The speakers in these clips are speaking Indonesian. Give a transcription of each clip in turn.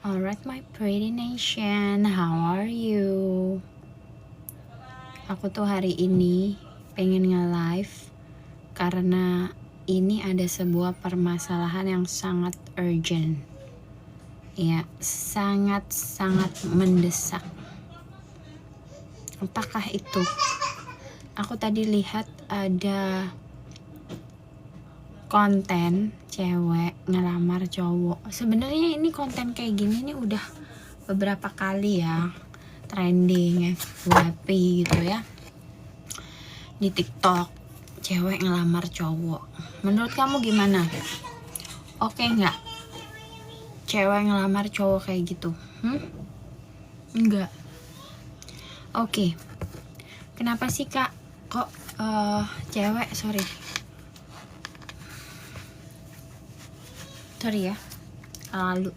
Alright my pretty nation, how are you? Aku tuh hari ini pengen nge-live karena ini ada sebuah permasalahan yang sangat urgent. Ya, sangat-sangat mendesak. Apakah itu? Aku tadi lihat ada konten cewek ngelamar cowok. Sebenarnya ini konten kayak gini nih udah beberapa kali ya trending FYP gitu ya di TikTok. Cewek ngelamar cowok. Menurut kamu gimana? Oke nggak? Cewek ngelamar cowok kayak gitu? Enggak. Oke. Kenapa sih kak? Kok cewek sorry ya lalu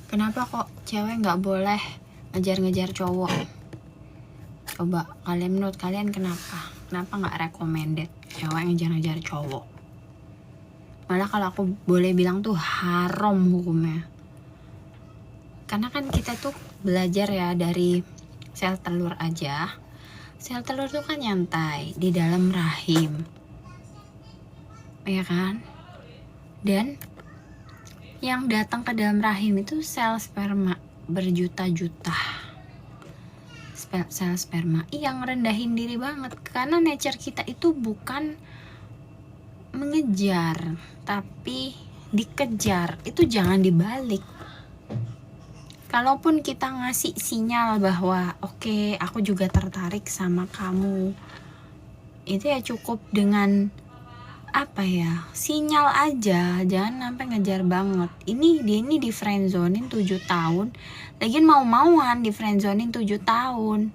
kenapa kok cewek nggak boleh ngejar-ngejar cowok? Coba menurut kalian kenapa nggak recommended cewek ngejar-ngejar cowok? Malah kalau aku boleh bilang tuh haram hukumnya. Karena kan kita tuh belajar ya dari sel telur aja. Sel telur tuh kan nyantai di dalam rahim, ya kan? Dan yang datang ke dalam rahim itu sel sperma berjuta-juta sel sperma yang rendahin diri banget. Karena nature kita itu bukan mengejar tapi dikejar. Itu jangan dibalik. Kalaupun kita ngasih sinyal bahwa oke, aku juga tertarik sama kamu, itu ya cukup dengan sinyal aja, jangan sampai ngejar banget. Ini di friendzonin 7 tahun, lagian mau-mauan di friendzonin 7 tahun.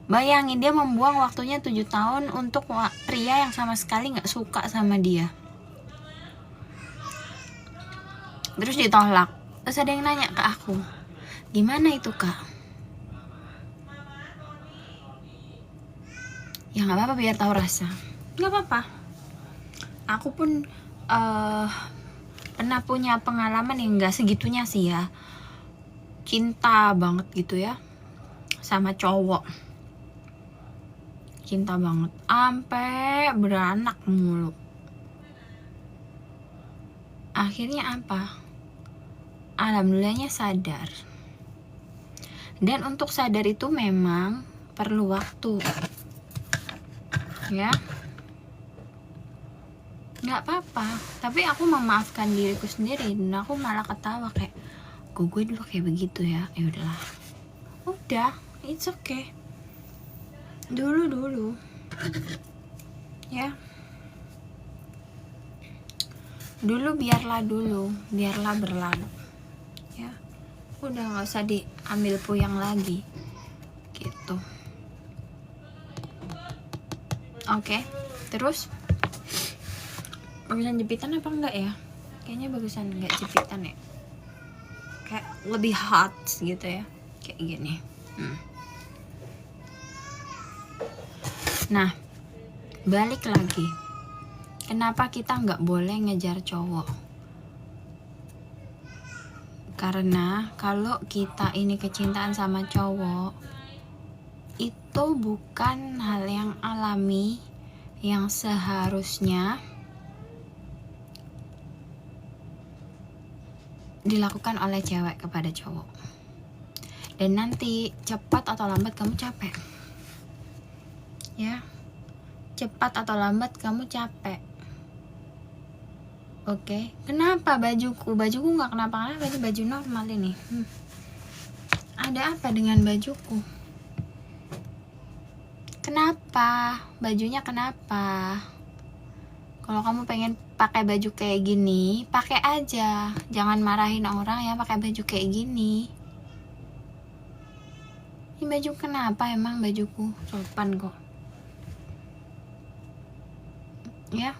Bayangin dia membuang waktunya 7 tahun untuk pria yang sama sekali gak suka sama dia. Terus ditolak. Terus ada yang nanya ke aku, gimana itu kak? Ya gak apa-apa, biar tahu rasa. Gak apa-apa. Aku pun pernah punya pengalaman yang gak segitunya sih ya. Cinta banget gitu ya sama cowok. Cinta banget sampai beranak mulu. Akhirnya apa? Alhamdulillahnya sadar. Dan untuk sadar itu memang perlu waktu. Ya. Nggak apa-apa, tapi aku memaafkan diriku sendiri dan aku malah ketawa kayak gue dulu kayak begitu ya. Ya udahlah, udah, it's okay. Dulu ya, biarlah berlalu ya. Udah nggak usah diambil puyang lagi gitu. Oke. Terus bagusan jepitan apa enggak ya? Kayaknya bagusan enggak jepitan ya. Kayak lebih hot gitu ya. Kayak gini. Nah, balik lagi. Kenapa kita nggak boleh ngejar cowok? Karena kalau kita ini kecintaan sama cowok, itu bukan hal yang alami yang seharusnya dilakukan oleh cewek kepada cowok. Dan nanti cepat atau lambat kamu capek. Ya. Cepat atau lambat kamu capek. Oke. Kenapa bajuku nggak kenapa-kenapa, ini baju normal ini. Ada apa dengan bajuku? Kenapa? Bajunya kenapa? Kalau kamu pengen pakai baju kayak gini, pakai aja. Jangan marahin orang ya pakai baju kayak gini. Ini baju kenapa emang bajuku? Sopan kok. Ya.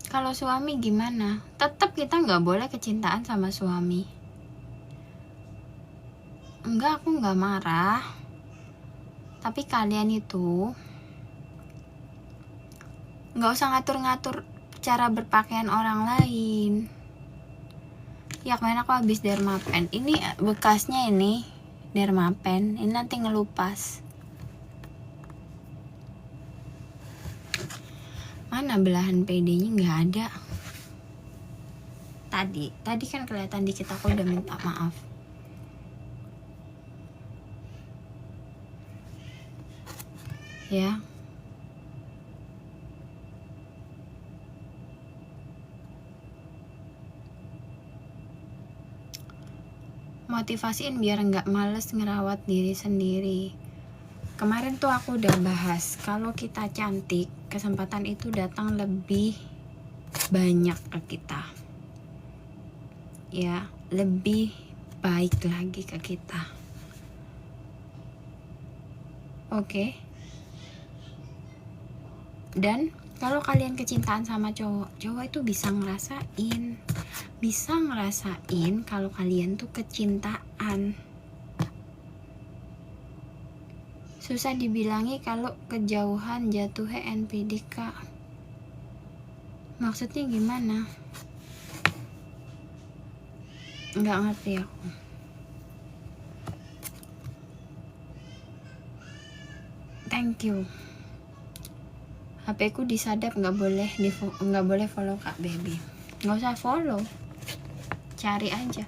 Kalau suami gimana? Tetap kita nggak boleh kecintaan sama suami. Enggak, aku nggak marah. Tapi kalian itu nggak usah ngatur-ngatur cara berpakaian orang lain. Ya kemarin aku habis Dermapen. Ini bekasnya ini Dermapen. Ini nanti ngelupas. Mana belahan PD-nya, nggak ada. Tadi kan kelihatan dikit, aku udah minta maaf. Ya. Motivasiin biar nggak males ngerawat diri sendiri. Kemarin tuh aku udah bahas, kalau kita cantik, kesempatan itu datang lebih banyak ke kita. Ya, lebih baik lagi ke kita. Oke. Dan kalau kalian kecintaan sama cowok itu bisa ngerasain kalau kalian tuh kecintaan. Susah dibilangi kalau kejauhan jatuhnya NPDK. Maksudnya gimana? Nggak ngerti aku. Thank you. HP ku disadap, nggak boleh follow Kak Baby. Nggak usah follow, cari aja.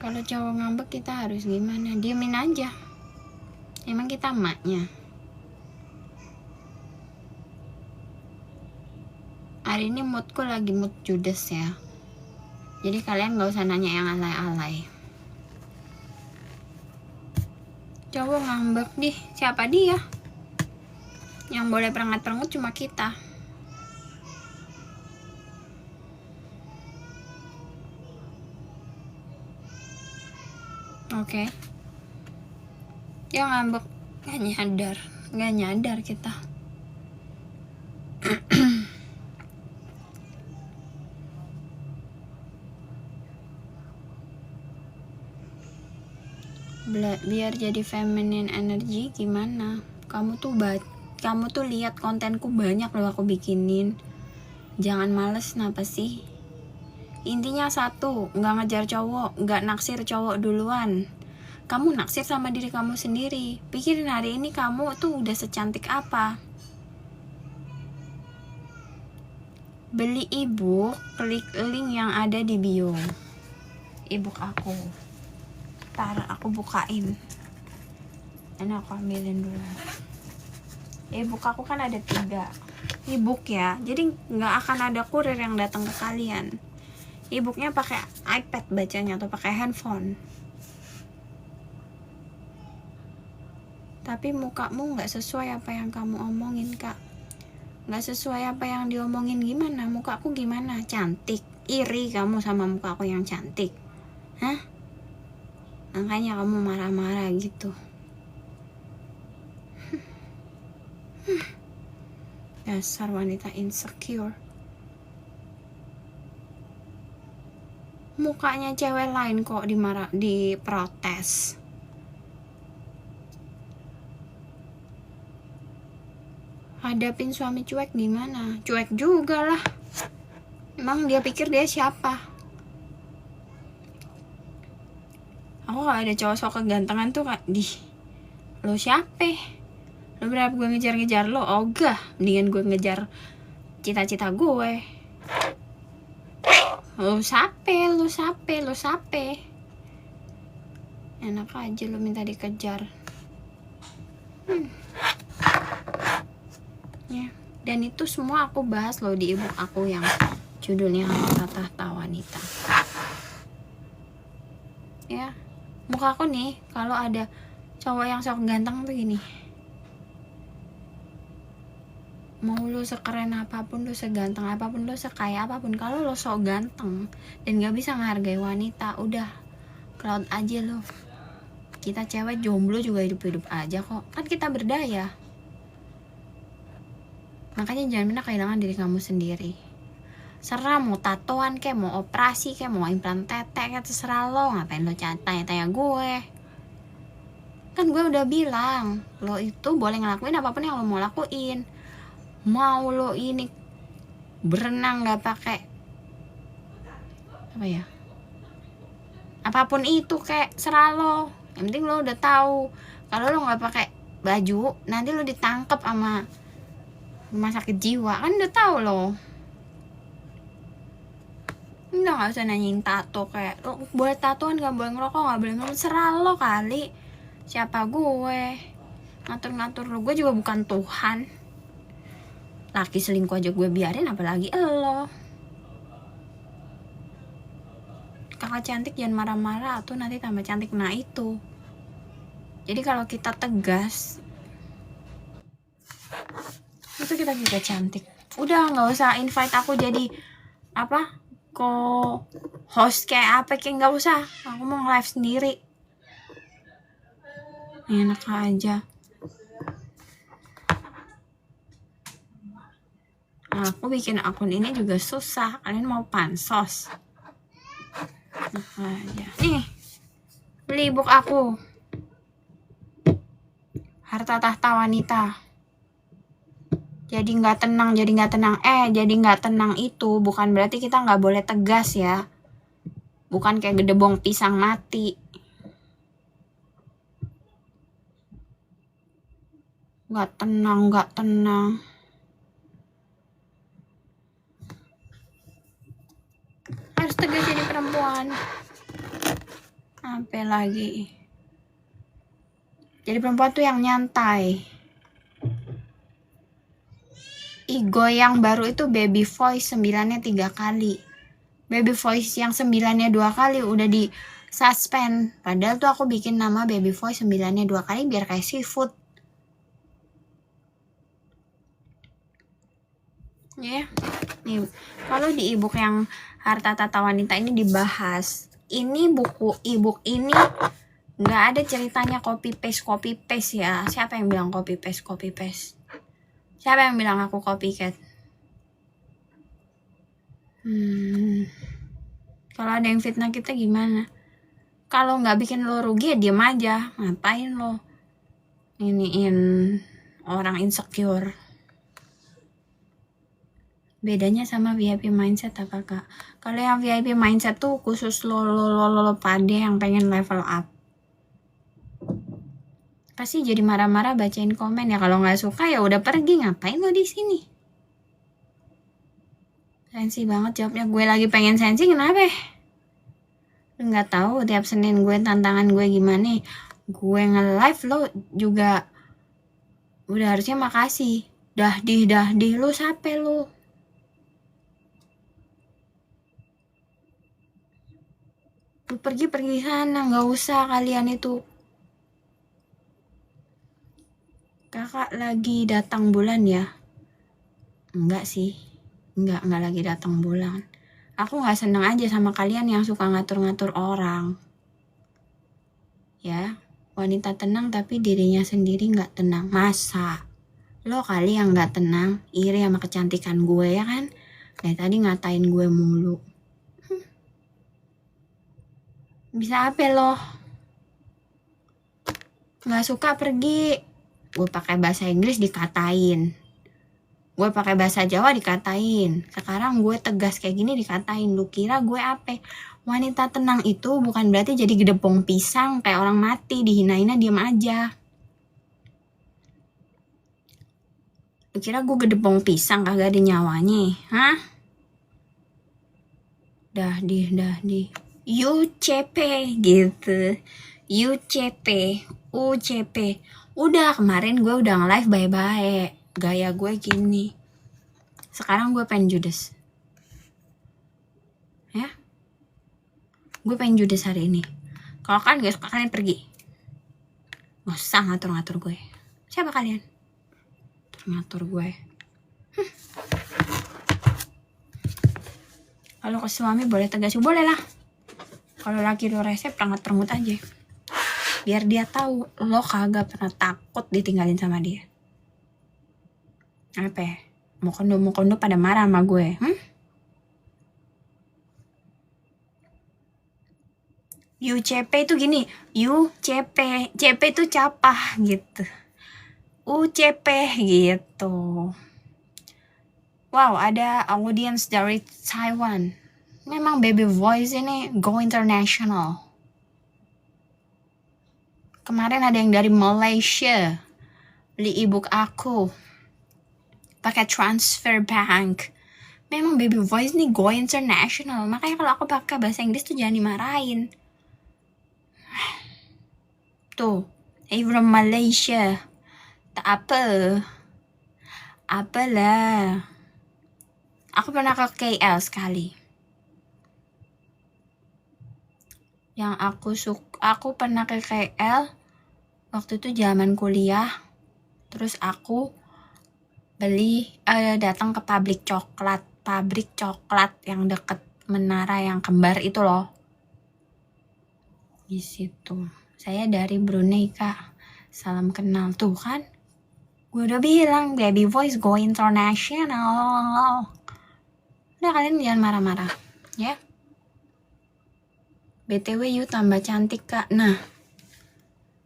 Kalau cowok ngambek kita harus gimana? Diemin aja. Emang kita emaknya? Hari ini moodku lagi mood judes ya. Jadi kalian gak usah nanya yang alay-alay. Cowok ngambek nih, siapa dia? Yang boleh perengat-perengut cuma kita. Oke. Dia ngambek, gak nyadar kita. Biar jadi feminine energy gimana? Kamu tuh lihat kontenku banyak loh aku bikinin. Jangan males, kenapa sih? Intinya satu, nggak ngejar cowok, nggak naksir cowok duluan. Kamu naksir sama diri kamu sendiri. Pikirin hari ini kamu tuh udah secantik apa. Beli ebook, klik link yang ada di bio. Ebook aku. Ntar aku bukain. Ini aku ambilin dulu. Ebook aku kan ada 3 ebook ya. Jadi nggak akan ada kurir yang datang ke kalian. Ebooknya pakai iPad bacanya atau pakai handphone. Tapi mukamu nggak sesuai apa yang kamu omongin, Kak. Nggak sesuai apa yang diomongin. Gimana? Mukaku gimana? Cantik. Iri kamu sama mukaku yang cantik. Hah? Makanya kamu marah-marah gitu. Dasar wanita insecure. Mukanya cewek lain kok diprotes. Hadapin suami cuek gimana? Cuek juga lah. Emang dia pikir dia siapa? Aku kalau ada cowok sok kegantengan tuh kayak, lo siapa? Lo berapa gue ngejar-ngejar lo? Ogah, mendingan gue ngejar cita-cita gue. Lo sape. Enak aja lo minta dikejar. Ya, dan itu semua aku bahas lo di ebook aku yang judulnya Tahta Wanita. Ya, muka aku nih kalau ada cowok yang sok ganteng tuh gini. Mau lo sekeren apapun, lo seganteng apapun, lo sekaya apapun, kalau lo sok ganteng dan gak bisa menghargai wanita, udah cloud aja lo. Kita cewek jomblo juga hidup-hidup aja kok. Kan kita berdaya. Makanya jangan pernah kehilangan diri kamu sendiri. Serah mau tatoan kayak, mau operasi kayak, mau implan tete kayak, terserah lo. Ngapain lo tanya-tanya gue? Kan gue udah bilang, lo itu boleh ngelakuin apapun yang lo mau lakuin. Mau lo ini berenang nggak pakai apa ya, apapun itu kayak serah lo, yang penting lo udah tahu kalau lo nggak pakai baju nanti lo ditangkap sama rumah sakit jiwa, kan udah tahu lo. Udah nggak usah nanyain tato, kayak lo boleh tatoan nggak boleh ngerokok nggak boleh ngerokok, serah lo kali. Siapa gue ngatur-ngatur lo? Gue juga bukan Tuhan. Laki selingkuh aja gue biarin, apalagi lo. Kakak cantik jangan marah-marah tuh, nanti tambah cantik. Nah itu, jadi kalau kita tegas itu kita juga cantik. Udah nggak usah invite aku jadi apa host kayak apa, kayak nggak usah. Aku mau live sendiri, enak aja. Aku bikin akun ini juga susah, kalian mau pansos? Enak aja. Nih, beli book aku, Harta Tahta Wanita. Jadi nggak tenang. Jadi nggak tenang itu bukan berarti kita nggak boleh tegas ya. Bukan kayak gedebong pisang mati. Nggak tenang. Harus tegas jadi perempuan. Sampai lagi. Jadi perempuan tuh yang nyantai. Ego yang baru itu baby voice 9-nya 3 kali. Baby voice yang 9-nya 2 kali udah di suspend. Padahal tuh aku bikin nama baby voice 9-nya 2 kali biar kayak seafood. Ya, yeah. Nih, kalau di ebook yang Harta Tahta Wanita ini dibahas. Ini buku ebook ini nggak ada ceritanya copy paste ya. Siapa yang bilang copy paste? Siapa yang bilang aku copycat? Kalau ada yang fitnah kita gimana? Kalau nggak bikin lo rugi ya diem aja. Ngapain lo iniin orang insecure? Bedanya sama VIP mindset apa kak? Kalau yang VIP mindset tuh khusus lo pade yang pengen level up. Pasti jadi marah-marah bacain komen ya. Kalau nggak suka ya udah pergi, ngapain lo di sini? Sensi banget jawabnya. Gue lagi pengen sensi, kenapa? Nggak tahu tiap Senin gue tantangan gue gimana. Gue nge-live lo juga udah harusnya makasih. Dah dih lo sampai lo. Lu pergi sana, nggak usah kalian itu. Kakak lagi datang bulan ya? Enggak sih, enggak lagi datang bulan. Aku nggak seneng aja sama kalian yang suka ngatur-ngatur orang. Ya, wanita tenang tapi dirinya sendiri nggak tenang. Masa? Lo kali yang nggak tenang, iri sama kecantikan gue ya kan? Dari tadi ngatain gue mulu. Bisa apa lo? Nggak suka pergi. Gue pakai bahasa Inggris dikatain. Gue pakai bahasa Jawa dikatain. Sekarang gue tegas kayak gini dikatain. Lu kira gue apa? Wanita tenang itu bukan berarti jadi gedebong pisang kayak orang mati, dihina-hina diem aja. Lu kira gue gedebong pisang kagak ada nyawanya? Hah? Dah di UCP gitu. UCP. Udah kemarin gue udah nge-live bye-bye. Gaya gue gini. Sekarang gue pengen judes. Ya. Gue pengen judes hari ini. Kalau kalian gak suka, kalian pergi. Gak usah ngatur-ngatur gue. Siapa kalian? Ngatur gue. Kalau ke suami boleh tegas, boleh lah. Kalau laki lo resep, perangut aja. Biar dia tahu lo kagak pernah takut ditinggalin sama dia. Apa ya? Mau kondo pada marah sama gue. UCP itu gini. CP itu capah gitu. UCP gitu. Wow, ada audience dari Taiwan. Memang Baby Voice ini go international. Kemarin ada yang dari Malaysia beli ebook aku pakai transfer bank. Memang Baby Voice nih go international. Makanya kalau aku pakai bahasa Inggris tuh jangan dimarahin. Tuh, hey from Malaysia. Tak apa. Apalah. Aku pernah ke KL sekali. Yang aku pernah ke KL waktu itu zaman kuliah. Terus aku datang ke pabrik coklat yang deket menara yang kembar itu loh. Di situ. Saya dari Brunei, Kak. Salam kenal tuh kan. Gue udah bilang Baby Voice go international. Udah, kalian jangan marah-marah ya. BTW you tambah cantik, Kak. Nah,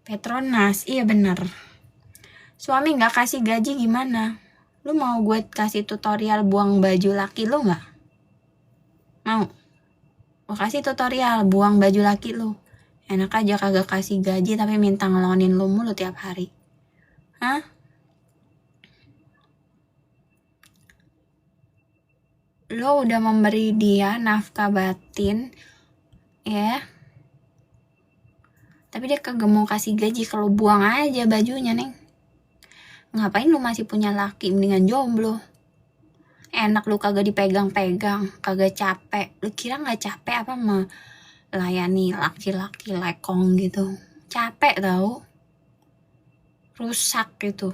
Petronas, iya bener. Suami gak kasih gaji gimana? Lu mau gue kasih tutorial buang baju laki lu gak? Mau? Gue kasih tutorial buang baju laki lu. Enak aja kagak kasih gaji tapi minta ngelonin lu mulu tiap hari. Hah? Lo udah memberi dia nafkah batin, ya. Tapi dia kagak mau kasih gaji, kalau buang aja bajunya, Neng. Ngapain lu masih punya laki, mendingan jomblo. Enak lu kagak dipegang-pegang, kagak capek. Lu kira gak capek apa melayani laki-laki lekong gitu? Capek tau. Rusak gitu.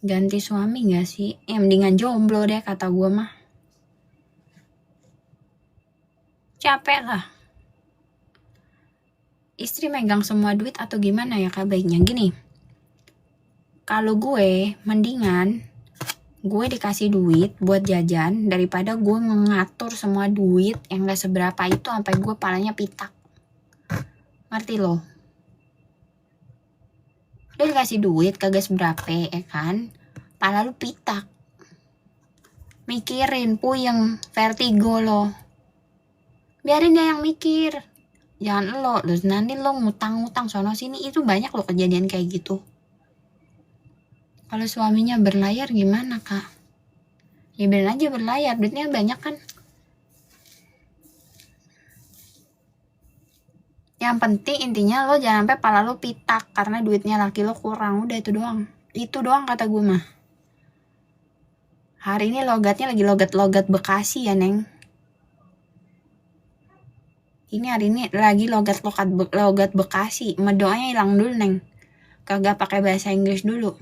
Ganti suami gak sih? Ya mendingan jomblo deh kata gue mah. Capek lah. Istri megang semua duit atau gimana ya Kak? Baiknya gini. Kalau gue mendingan gue dikasih duit buat jajan daripada gue mengatur semua duit yang gak seberapa itu sampai gue palanya pitak. Ngerti lo? Udah dikasih duit kagak seberapa ya kan? Pala lu pitak. Mikirin, puyeng, vertigo lo. Biarin dia yang mikir. Jangan lo nanti lo ngutang-ngutang sono sini, itu banyak lo kejadian kayak gitu. Kalau suaminya berlayar gimana Kak? Ya biarin aja berlayar, duitnya banyak kan. Yang penting intinya lo jangan sampai pala lo pitak karena duitnya laki lo kurang. Udah itu doang. Itu doang kata gue mah. Hari ini logatnya lagi logat Bekasi ya Neng. Ini hari ini lagi logat Bekasi. Medoanya hilang dulu Neng. Kagak pakai bahasa Inggris dulu.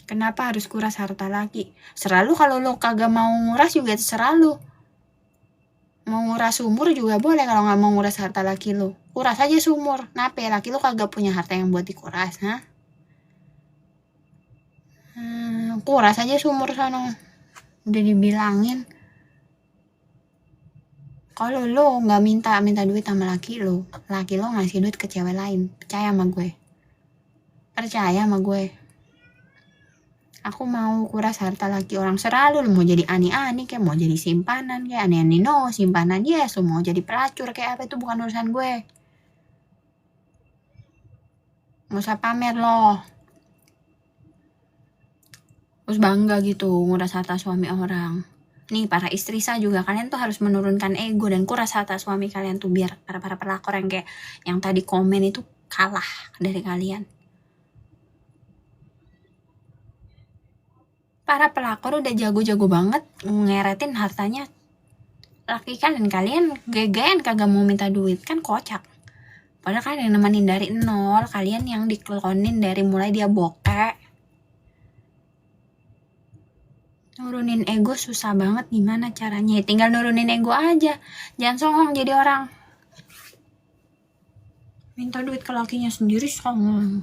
Kenapa harus kuras harta laki? Serah lu, kalau lo kagak mau nguras juga terserah lu. Mau nguras sumur juga boleh kalau gak mau nguras harta laki lu. Kuras aja sumur. Kenapa laki lu kagak punya harta yang buat dikuras, ha? Kuras aja sumur sana. Udah dibilangin. Kalau lo gak minta duit sama laki lo ngasih duit ke cewek lain. Percaya sama gue. Aku mau kuras harta laki orang, serah lu mau jadi ani-ani kayak mau jadi simpanan kayak ani-ani simpanan yes, lu mau jadi pelacur kayak apa, itu bukan urusan gue. Gak usah pamer loh. Terus bangga gitu nguras harta suami orang. Nih para istri saya juga, kalian tuh harus menurunkan ego dan kuras harta suami kalian tuh biar para pelakor yang kayak yang tadi komen itu kalah dari kalian. Para pelakor udah jago-jago banget ngeretin hartanya laki kalian gegean kagak mau minta duit, kan kocak. Padahal kan yang nemenin dari nol, kalian yang diklonin dari mulai dia bokeh. Nurunin ego susah banget, gimana caranya? Tinggal nurunin ego aja. Jangan songong jadi orang. Minta duit ke lakinya sendiri songong.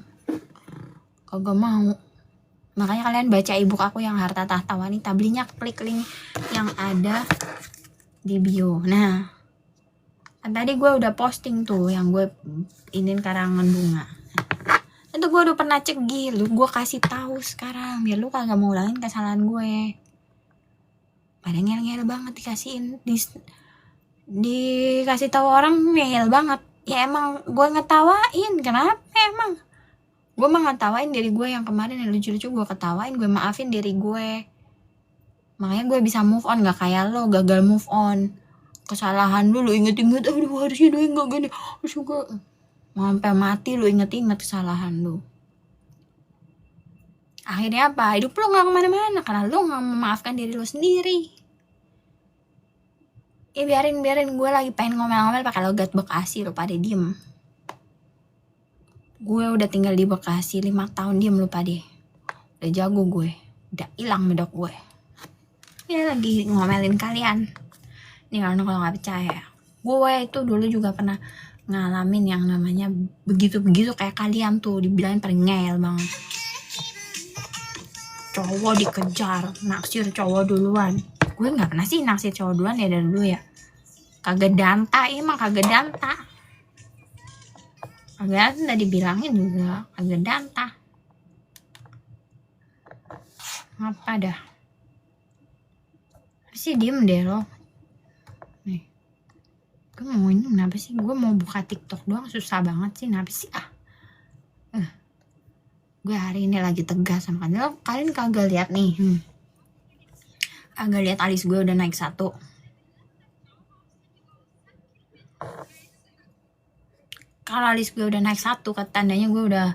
Kagak mau. Makanya kalian baca ebook aku yang Harta Tahta Wanita. Belinya klik link yang ada di bio. Nah, kan tadi gue udah posting tuh yang gue inin karangan bunga. Itu gue udah pernah cegil lu, gue kasih tahu sekarang biar lu kagak mau ulangin kesalahan gue. Pada ngel-ngel banget dikasih tahu orang, ngel banget. Ya emang gue ngetawain, kenapa emang? Gue mah ngetawain diri gue yang kemarin yang lucu-lucu, gue ketawain, gue maafin diri gue. Makanya gue bisa move on, gak kayak lo gagal move on. Kesalahan lu inget-inget, aduh harusnya dia gak gini, harusnya gue sampai mati lu inget-inget kesalahan lu. Akhirnya apa? Hidup lu gak kemana-mana karena lu gak memaafkan diri lu sendiri. Ya biarin gue lagi pengen ngomel-ngomel pakai logat Bekasi, lu pada diem. Gue udah tinggal di Bekasi 5 tahun, diem lu pada. Udah jago gue, udah hilang medok gue. Ya lagi ngomelin kalian. Ini kalau gak percaya, gue itu dulu juga pernah ngalamin yang namanya begitu-begitu kayak kalian tuh, dibilangin paling ngeyel banget. Cowok dikejar, naksir cowok duluan. Gue gak pernah sih naksir cowok duluan ya dari dulu ya. Kagak danta, emang kagak danta. Kagak udah dibilangin juga, kagak danta. Apa dah? Sih diem deh lo. Nih. Gue mau ini kenapa sih? Gue mau buka TikTok doang susah banget sih, kenapa sih? Gue hari ini lagi tegas sama kalian. Kalian kagak lihat nih. Kagak lihat alis gue udah naik 1. Kalau alis gue udah naik 1, tandanya gue udah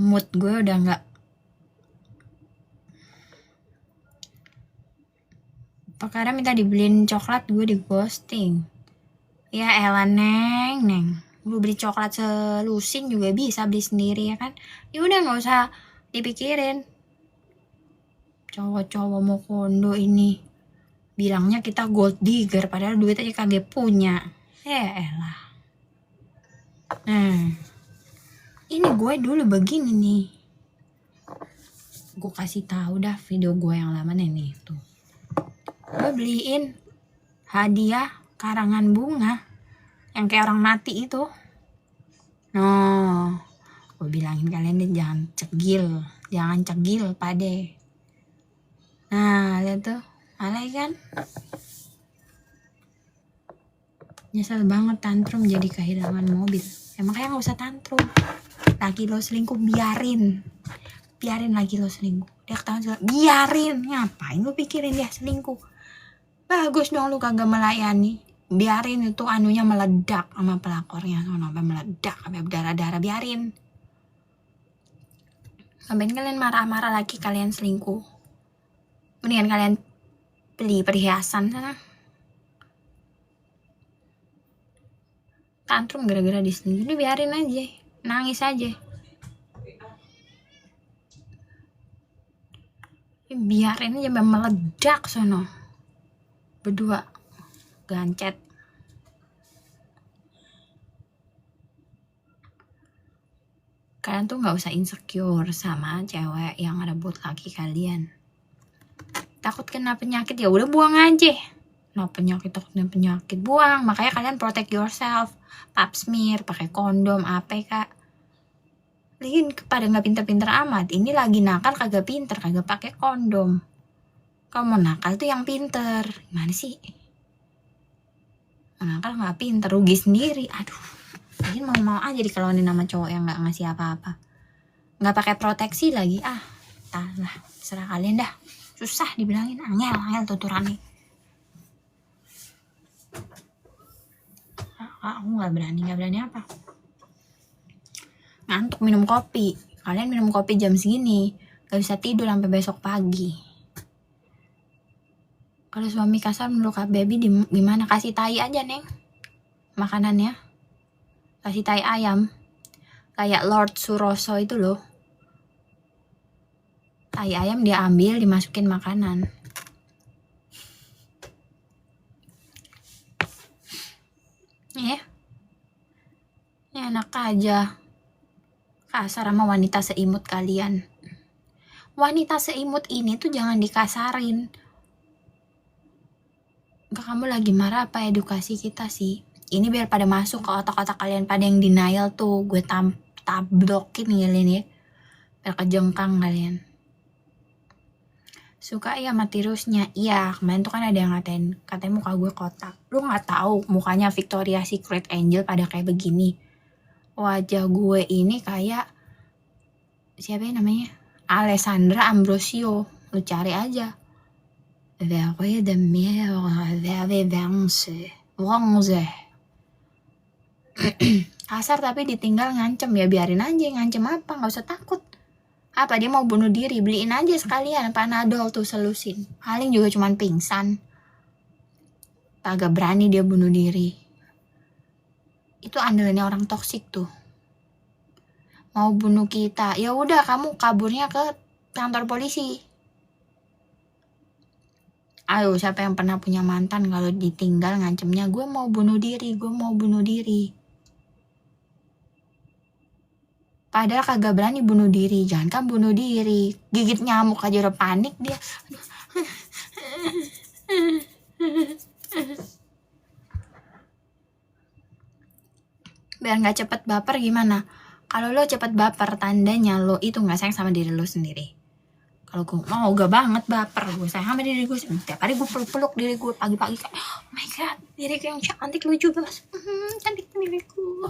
mood gue udah nggak. Perkara minta dibeliin coklat, gue di ghosting. Ya elah neng. Lu beli coklat selusin juga bisa beli sendiri ya kan. Ya udah nggak usah dipikirin. Cowok-cowok mau kondo ini bilangnya kita gold digger padahal duit aja kagak punya. Ya elah. Ini gue dulu begini nih. Gue kasih tahu dah video gue yang lama nih tuh. Gue beliin hadiah karangan bunga yang kayak orang mati itu. Gue bilangin kalian deh jangan cegil pade. Nah lihat tuh, alay kan? Nyesel banget tantrum jadi kehilangan mobil. Makanya gak usah tantrum. Laki lo selingkuh biarin laki lo selingkuh. Dia ketahuan biarin, ngapain lo pikirin dia selingkuh? Bagus dong lu kagak melayani. Biarin itu anunya meledak sama pelakornya, sampai meledak sampai berdarah-darah, biarin. Sampai kalian marah-marah lagi kalian selingkuh. Mendingan kalian beli perhiasan sana. Tantrum gara-gara diselingkuh, biarin aja, nangis aja. Biarin aja sampai meledak sono. Berdua gancet. Kalian tuh gak usah insecure sama cewek yang rebut laki kalian. Takut kena penyakit ya udah buang aja. Takut kena penyakit buang. Makanya kalian protect yourself. Pap smear, pakai kondom, APK. Lagi pada nggak pinter-pinter amat. Ini lagi nakal kagak pinter, kagak pakai kondom. Kalau mau nakal tuh yang pinter. Gimana sih? Nakal nggak pinter, rugi sendiri. Aduh, lagi mau aja dikelonin sama cowok yang nggak ngasih apa-apa, nggak pakai proteksi lagi. Lah, serah kalian dah. Susah dibilangin angel tuturannya. Aku nggak berani apa? Ngantuk minum kopi. Kalian minum kopi jam segini, gak bisa tidur sampai besok pagi. Kalau suami kasar menurut Kak Baby gimana? Kasih tai aja neng makanannya. Kasih tai ayam. Kayak Lord Suroso itu loh. Tai ayam dia ambil, dimasukin makanan. Ya enak aja. Kasar sama wanita seimut kalian. Wanita seimut ini tuh jangan dikasarin. Kamu lagi marah apa edukasi kita sih? Ini biar pada masuk ke otak-otak kalian pada yang denial tuh. Gue tablokin kalian ya, biar kejengkang kalian. Suka ya sama tirusnya. Iya, kemarin tuh kan ada yang katanya muka gue kotak. Lu nggak tahu mukanya Victoria Secret Angel pada kayak begini. Wajah gue ini kayak siapa ya namanya? Alessandra Ambrosio. Lu cari aja. Verre de mer, verre bronze. Kasar tapi ditinggal ngancem ya, biarin aja. Ngancem apa, nggak usah takut. Apa dia mau bunuh diri, beliin aja sekalian Panadol tuh, selusin. Paling juga cuman pingsan. Kagak berani dia bunuh diri. Itu andalannya orang toksik tuh. Mau bunuh kita, ya udah kamu kaburnya ke kantor polisi. Ayo, siapa yang pernah punya mantan kalau ditinggal ngancemnya gue mau bunuh diri. Padahal kagak berani bunuh diri. Jangan kan bunuh diri, gigit nyamuk aja udah panik dia. Biar gak cepet baper gimana? Kalau lo cepet baper, tandanya lo itu gak sayang sama diri lo sendiri. Kalau gue mau gak banget baper, gue sayang sama diri gue. Tiap hari gue peluk-peluk diri gue pagi-pagi kayak, oh my god, diriku yang cantik, lucu banget. Cantik diriku.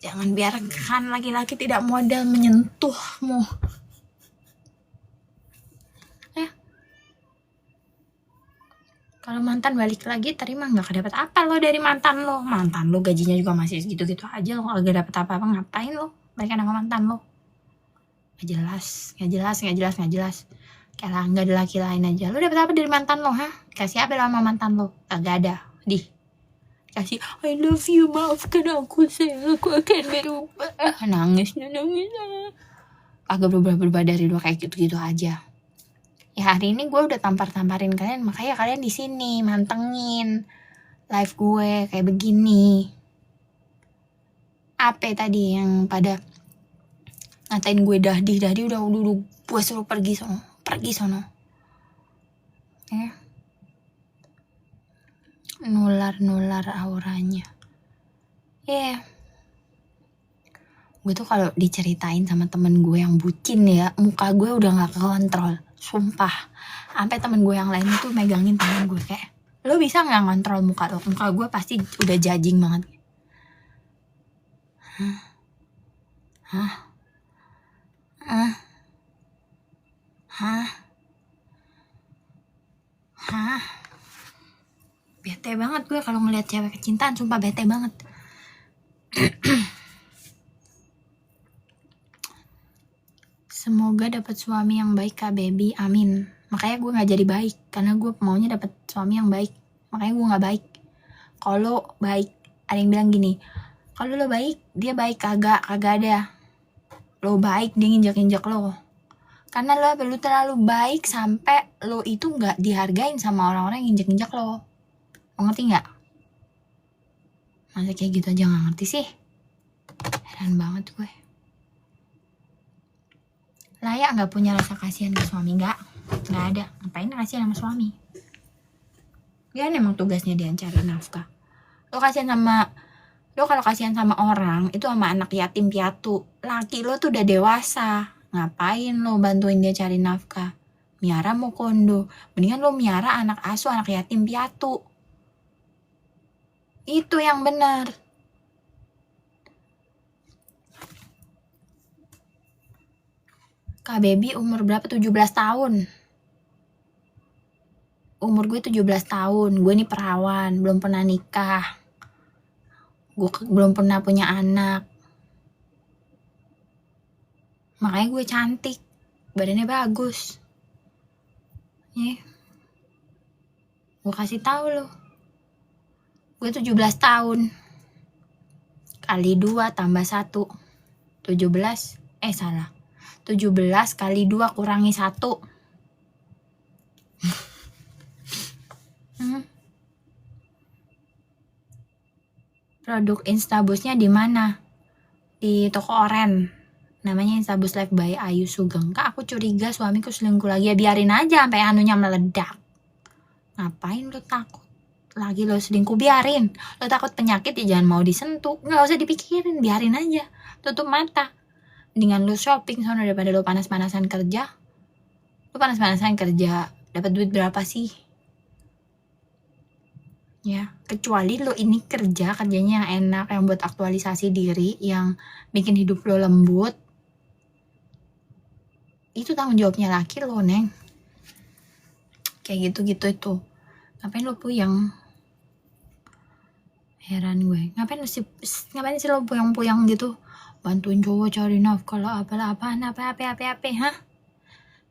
Jangan biarkan laki-laki tidak modal menyentuhmu. Ya. Kalau mantan balik lagi, terima gak dapet apa lo dari mantan lo. Mantan lo gajinya juga masih segitu-gitu aja. Lo gak dapet apa-apa, ngapain lo balikan sama mantan lo? Gak jelas. Kayak lah gak ada laki lain aja. Lo dapet apa dari mantan lo, Kasih apa sama mantan lo? Kagak ada. Kasih I love you, maafkan aku sayang, aku akan berubah. Nangis. Agak berubah dari lo kayak gitu-gitu aja. Ya hari ini gue udah tampar-tamparin kalian, makanya kalian di sini mantengin live gue kayak begini. Apa tadi yang pada ngatain gue dahdi udah gue suruh pergi sono. Ya. Nular auranya. Ya. Gue tuh kalau diceritain sama temen gue yang bucin ya, muka gue udah gak kekontrol. Sumpah. Sampai temen gue yang lain tuh megangin tangan gue kayak, lo bisa gak ngontrol muka lo? Muka gue pasti udah judging banget. Bete banget gue kalau ngeliat cewek kecintaan, sumpah bete banget. Semoga dapat suami yang baik Kak Baby, amin. Makanya gue gak jadi baik, karena gue maunya dapat suami yang baik. Makanya gue gak baik. Kalau baik, ada yang bilang gini, kalau lo baik, dia baik, kagak ada. Lo baik, dia nginjak-injak lo. Karena lo terlalu baik sampai lo itu gak dihargain sama orang-orang yang injak-injak lo. Lo ngerti gak? Masa kayak gitu aja gak ngerti sih? Heran banget gue. Layak gak punya rasa kasihan ke suami? Gak ada. Ngapain kasihan sama suami? Dia emang tugasnya dia cari nafkah. Lo kalau kasihan sama orang, itu sama anak yatim piatu. Laki lo tuh udah dewasa. Ngapain lo bantuin dia cari nafkah? Miara mau kondo. Mendingan lo miara anak asuh, anak yatim piatu. Itu yang benar. Kak Baby umur berapa? 17 tahun. Umur gue 17 tahun. Gue nih perawan, belum pernah nikah. Gue belum pernah punya anak. Makanya gue cantik. Badannya bagus. Gue kasih tahu lo. Gue 17 tahun. Kali 2 tambah 1. 17. Salah. 17 kali 2 kurangi 1. Produk Instabusnya di mana? Di toko oren. Namanya Instabus Life by Ayu Sugeng. Kak, aku curiga suamiku selingkuh lagi. Ya biarin aja sampai anunya meledak. Ngapain lo takut? Lagi lo selingkuh, biarin. Lo takut penyakit ya jangan mau disentuh. Nggak usah dipikirin, biarin aja. Tutup mata. dengan lu shopping sana daripada lu panas-panasan kerja. Lu panas-panasan kerja dapat duit berapa sih? Ya, kecuali lo ini kerjanya yang enak, yang buat aktualisasi diri, yang bikin hidup lo lembut. Itu tanggung jawabnya laki lo, Neng. Kayak gitu-gitu itu. Ngapain lo puyeng? Heran gue. Ngapain sih lo puyeng-puyeng gitu? Bantuin cowok cari nafkah lah, apa, hah?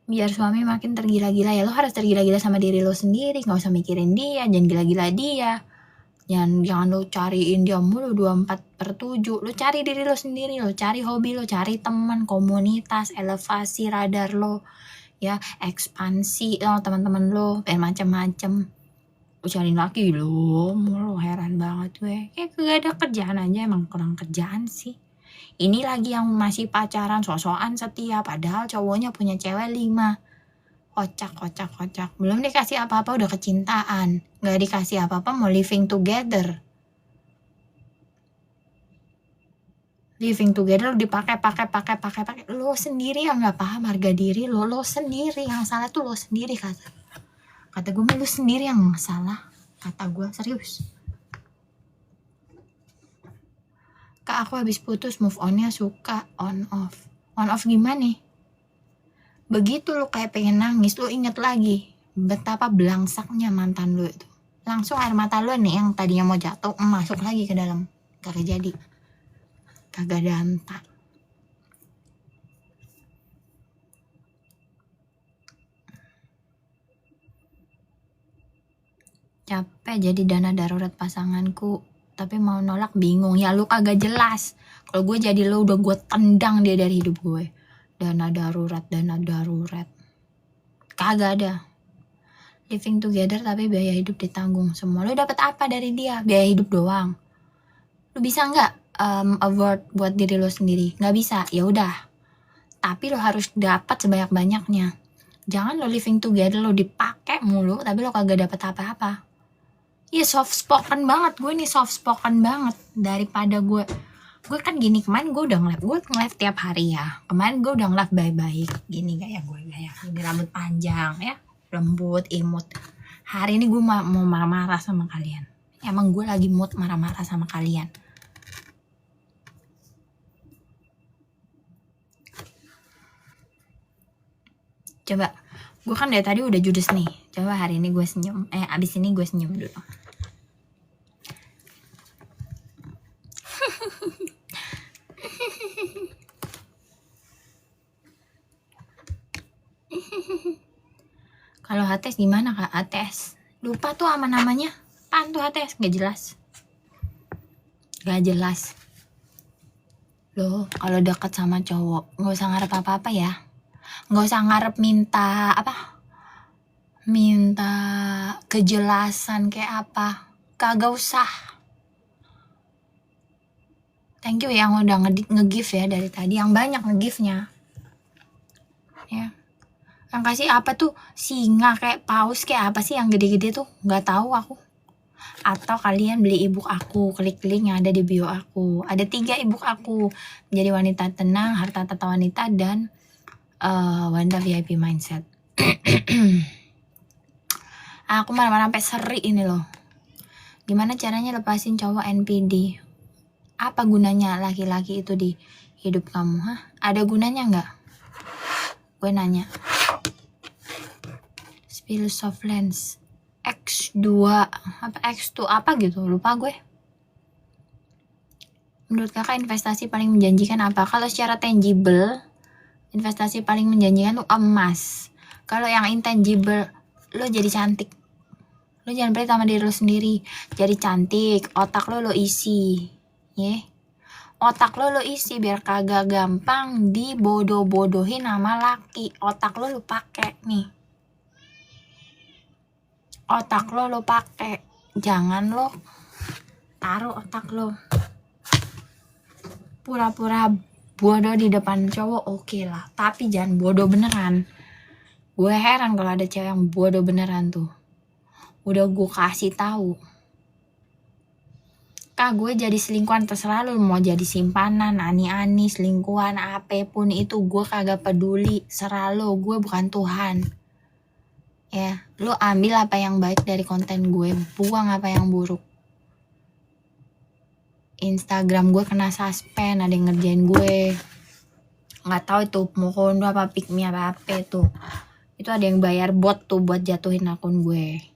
Biar suami makin tergila-gila ya, lo harus tergila-gila sama diri lo sendiri, nggak usah mikirin dia, jangan gila-gila dia. Jangan lo cariin dia mulu 24/7. Lo cari diri lo sendiri, lo cari hobi lo, cari teman, komunitas, elevasi radar lo, ya, ekspansi lo, teman-teman lo, macam-macam. Lo cari laki lo mulu, heran banget gue. Kayak gak ada kerjaan aja, emang kurang kerjaan sih. Ini lagi yang masih pacaran, sok-sokan setia, padahal cowoknya punya cewek 5. Kocak. Belum dikasih apa-apa udah kecintaan. Gak dikasih apa-apa mau living together. Living together dipakai. Lo sendiri yang gak paham harga diri lo. Lo sendiri yang salah tuh lo sendiri kata gue mah lo sendiri yang salah. Kata gue serius. Kak aku habis putus, move onnya suka on off. On off gimana? Begitu lo kayak pengen nangis, lo inget lagi betapa belangsaknya mantan lo itu. Langsung air mata lo nih yang tadinya mau jatuh, masuk lagi ke dalam. Kagak jadi. Kagak danta. Capek jadi dana darurat pasanganku, tapi mau nolak bingung. Ya lu kagak jelas. Kalau gue jadi lo udah gue tendang dia dari hidup gue. Dana darurat. Kagak ada. Living together tapi biaya hidup ditanggung semua. Lo dapet apa dari dia? Biaya hidup doang. Lo bisa nggak afford buat diri lo sendiri? Nggak bisa. Ya udah. Tapi lo harus dapat sebanyak-banyaknya. Jangan lo living together lo dipakai mulu, tapi lo kagak dapet apa-apa. Iya soft spoken banget. Gue nih soft spoken banget daripada gue kan gini. Kemarin gue udah nge-live tiap hari ya. Kemarin gue udah nge-live baik-baik gini gaya gue, ini rambut panjang ya, lembut, imut. Hari ini gue mau marah-marah sama kalian. Emang gue lagi mood marah-marah sama kalian. Coba, gue kan dari tadi udah judes nih. Coba hari ini gue senyum. Abis ini gue senyum dulu. Kalau HTS gimana kak? HTS lupa tuh sama namanya. Apaan tuh HTS? Gak jelas. Lo kalau deket sama cowok gak usah ngarep apa-apa ya. Gak usah ngarep minta kejelasan kayak apa. Kagak usah. Thank you yang udah nge-give ya dari tadi. Yang banyak nge-give-nya. Ya. Yang kasih apa tuh? Singa kayak paus kayak apa sih yang gede-gede tuh? Gak tahu aku. Atau kalian beli ebook aku, klik link yang ada di bio aku. Ada 3 ebook aku. Menjadi wanita tenang, harta tata wanita, dan Wanita VIP Mindset. Aku marah-marah sampai seri ini loh. Gimana caranya lepasin cowok NPD? Apa gunanya laki-laki itu di hidup kamu? Ada gunanya nggak? Gue nanya. Spill soft lens X2 apa X2 apa gitu, lupa gue. Menurut kakak investasi paling menjanjikan apa? Kalau secara tangible, investasi paling menjanjikan tuh emas. Kalau yang intangible, lo jadi cantik. Lo jangan pelit sama diri lo sendiri. Jadi cantik, otak lo isi. Otak lo isi biar kagak gampang dibodoh-bodohin sama laki. Otak lo pake nih. Otak lo pake. Jangan lo taruh otak lo pura-pura bodoh di depan cowok, oke lah. Tapi jangan bodoh beneran. Gue heran kalau ada cewek yang bodoh beneran tuh. Udah gue kasih tahu. Kak, gue jadi selingkuhan terserah lu, mau jadi simpanan, ani-ani, selingkuhan, apapun itu gue kagak peduli, serah lu, gue bukan Tuhan. Ya, lu ambil apa yang baik dari konten gue, buang apa yang buruk. Instagram gue kena suspend, ada yang ngerjain gue. Nggak tahu itu mohon apa pick me apa itu. Itu ada yang bayar bot tuh buat jatuhin akun gue.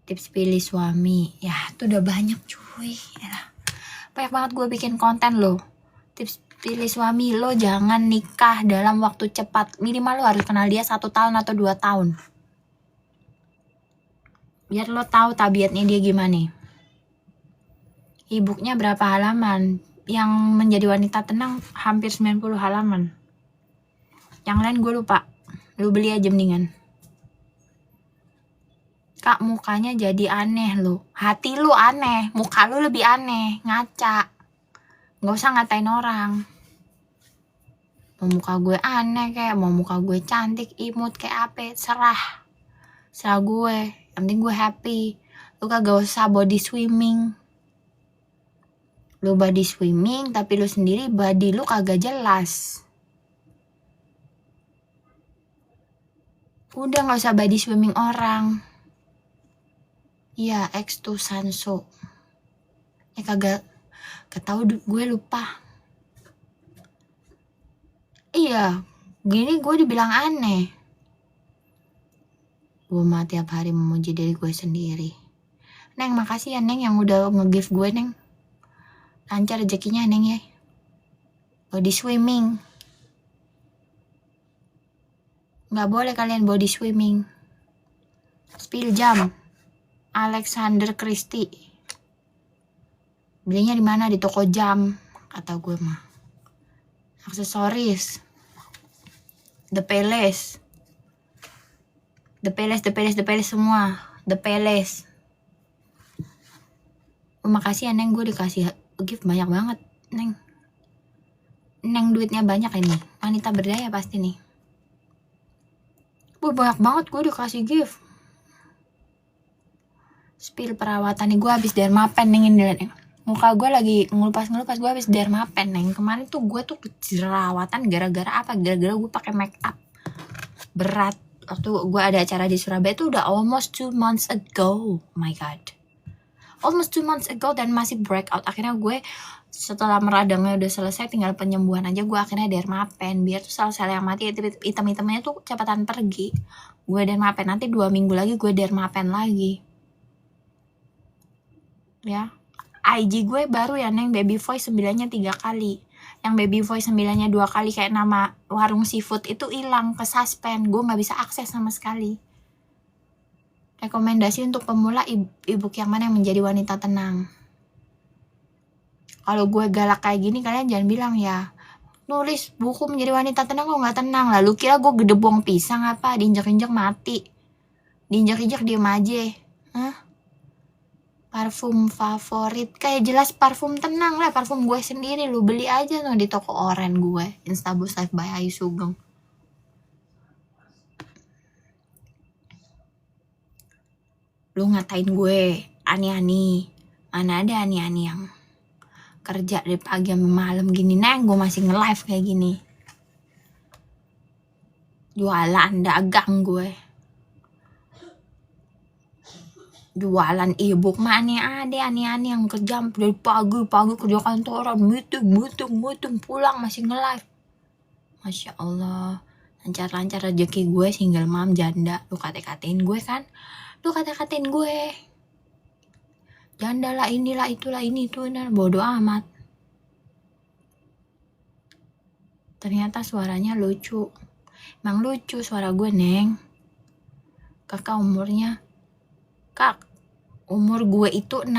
Tips pilih suami, ya itu udah banyak cuy. Yalah. Banyak banget gue bikin konten lo. Tips pilih suami, lo jangan nikah dalam waktu cepat. Minimal lo harus kenal dia 1 tahun atau 2 tahun. Biar lo tahu tabiatnya dia gimana. E-booknya berapa halaman? Yang menjadi wanita tenang hampir 90 halaman. Yang lain gue lupa. Lo beli aja mendingan. Kak, mukanya jadi aneh lo. Hati lo aneh, muka lo lebih aneh, ngaca. Gak usah ngatain orang. Mau muka gue aneh kayak, mau muka gue cantik, imut kayak apa, serah gue. Yang penting gue happy. Lu kagak usah body swimming. Lu body swimming tapi lu sendiri body lu kagak jelas. Udah gak usah body swimming orang. Iya, X tuh Sanso. Kagak tahu gue lupa. Iya, gini gue dibilang aneh. Gue mah tiap hari memuji diri gue sendiri. Neng, makasih ya Neng yang udah nge-give gue Neng. Lancar rezekinya Neng ya. Body swimming. Gak boleh kalian body swimming. Spill jam. Alexander Christie. Belinya di mana? Di toko jam, kata gue mah. Aksesoris. The Palace semua. The Palace. Makasih ya Neng, gue dikasih gift banyak banget Neng. Neng duitnya banyak ini. Wanita berdaya pasti nih. Gue banyak banget gue dikasih gift. Spill perawatan nih, gue habis dermapen Neng ini Neng. Muka gue lagi ngelupas gue habis dermapen Neng. Kemarin tuh gue tuh jerawatan gara-gara apa? Gara-gara gue pakai make up berat. Waktu gue ada acara di Surabaya itu udah almost 2 months ago. Oh my god. Almost 2 months ago dan masih breakout. Akhirnya gue setelah meradangnya udah selesai, tinggal penyembuhan aja, gue akhirnya dermapen biar tuh sel-sel yang mati hitam-hitamnya tuh cepatan pergi. Gue dermapen, nanti 2 minggu lagi gue dermapen lagi. Ya, IG gue baru ya Neng, baby voice 9-nya 3 kali. Yang baby voice 9-nya 2 kali kayak nama warung seafood itu hilang, ke suspend. Gue gak bisa akses sama sekali. Rekomendasi untuk pemula e-book yang mana yang menjadi wanita tenang. Kalau gue galak kayak gini, kalian jangan bilang ya, nulis buku menjadi wanita tenang kok gak tenang. Lalu kira gue gede buang pisang apa, diinjak-injak mati. Diinjak-injak diem aja. Hah? Parfum favorit, kayak jelas parfum tenang lah, parfum gue sendiri. Lu beli aja tuh di toko oren gue, Instabus Life by Ayu Sugeng. Lu ngatain gue ani-ani, mana ada ani-ani yang kerja dari pagi sampai malam gini Neng, gue masih nge-live kayak gini. Jualan, dagang gue. Jualan e-book mah ani-ani yang kerja dari pagi kerja kantoran, meeting pulang masih nge-live. Masya Allah, lancar-lancar rezeki gue, single mom janda. Lu kata-katain gue kan, lu kata-katain gue janda lah, inilah itulah, ini itu, bodoh amat. Ternyata suaranya lucu. Emang lucu suara gue Neng. Kakak umurnya, Kak, umur gue itu 16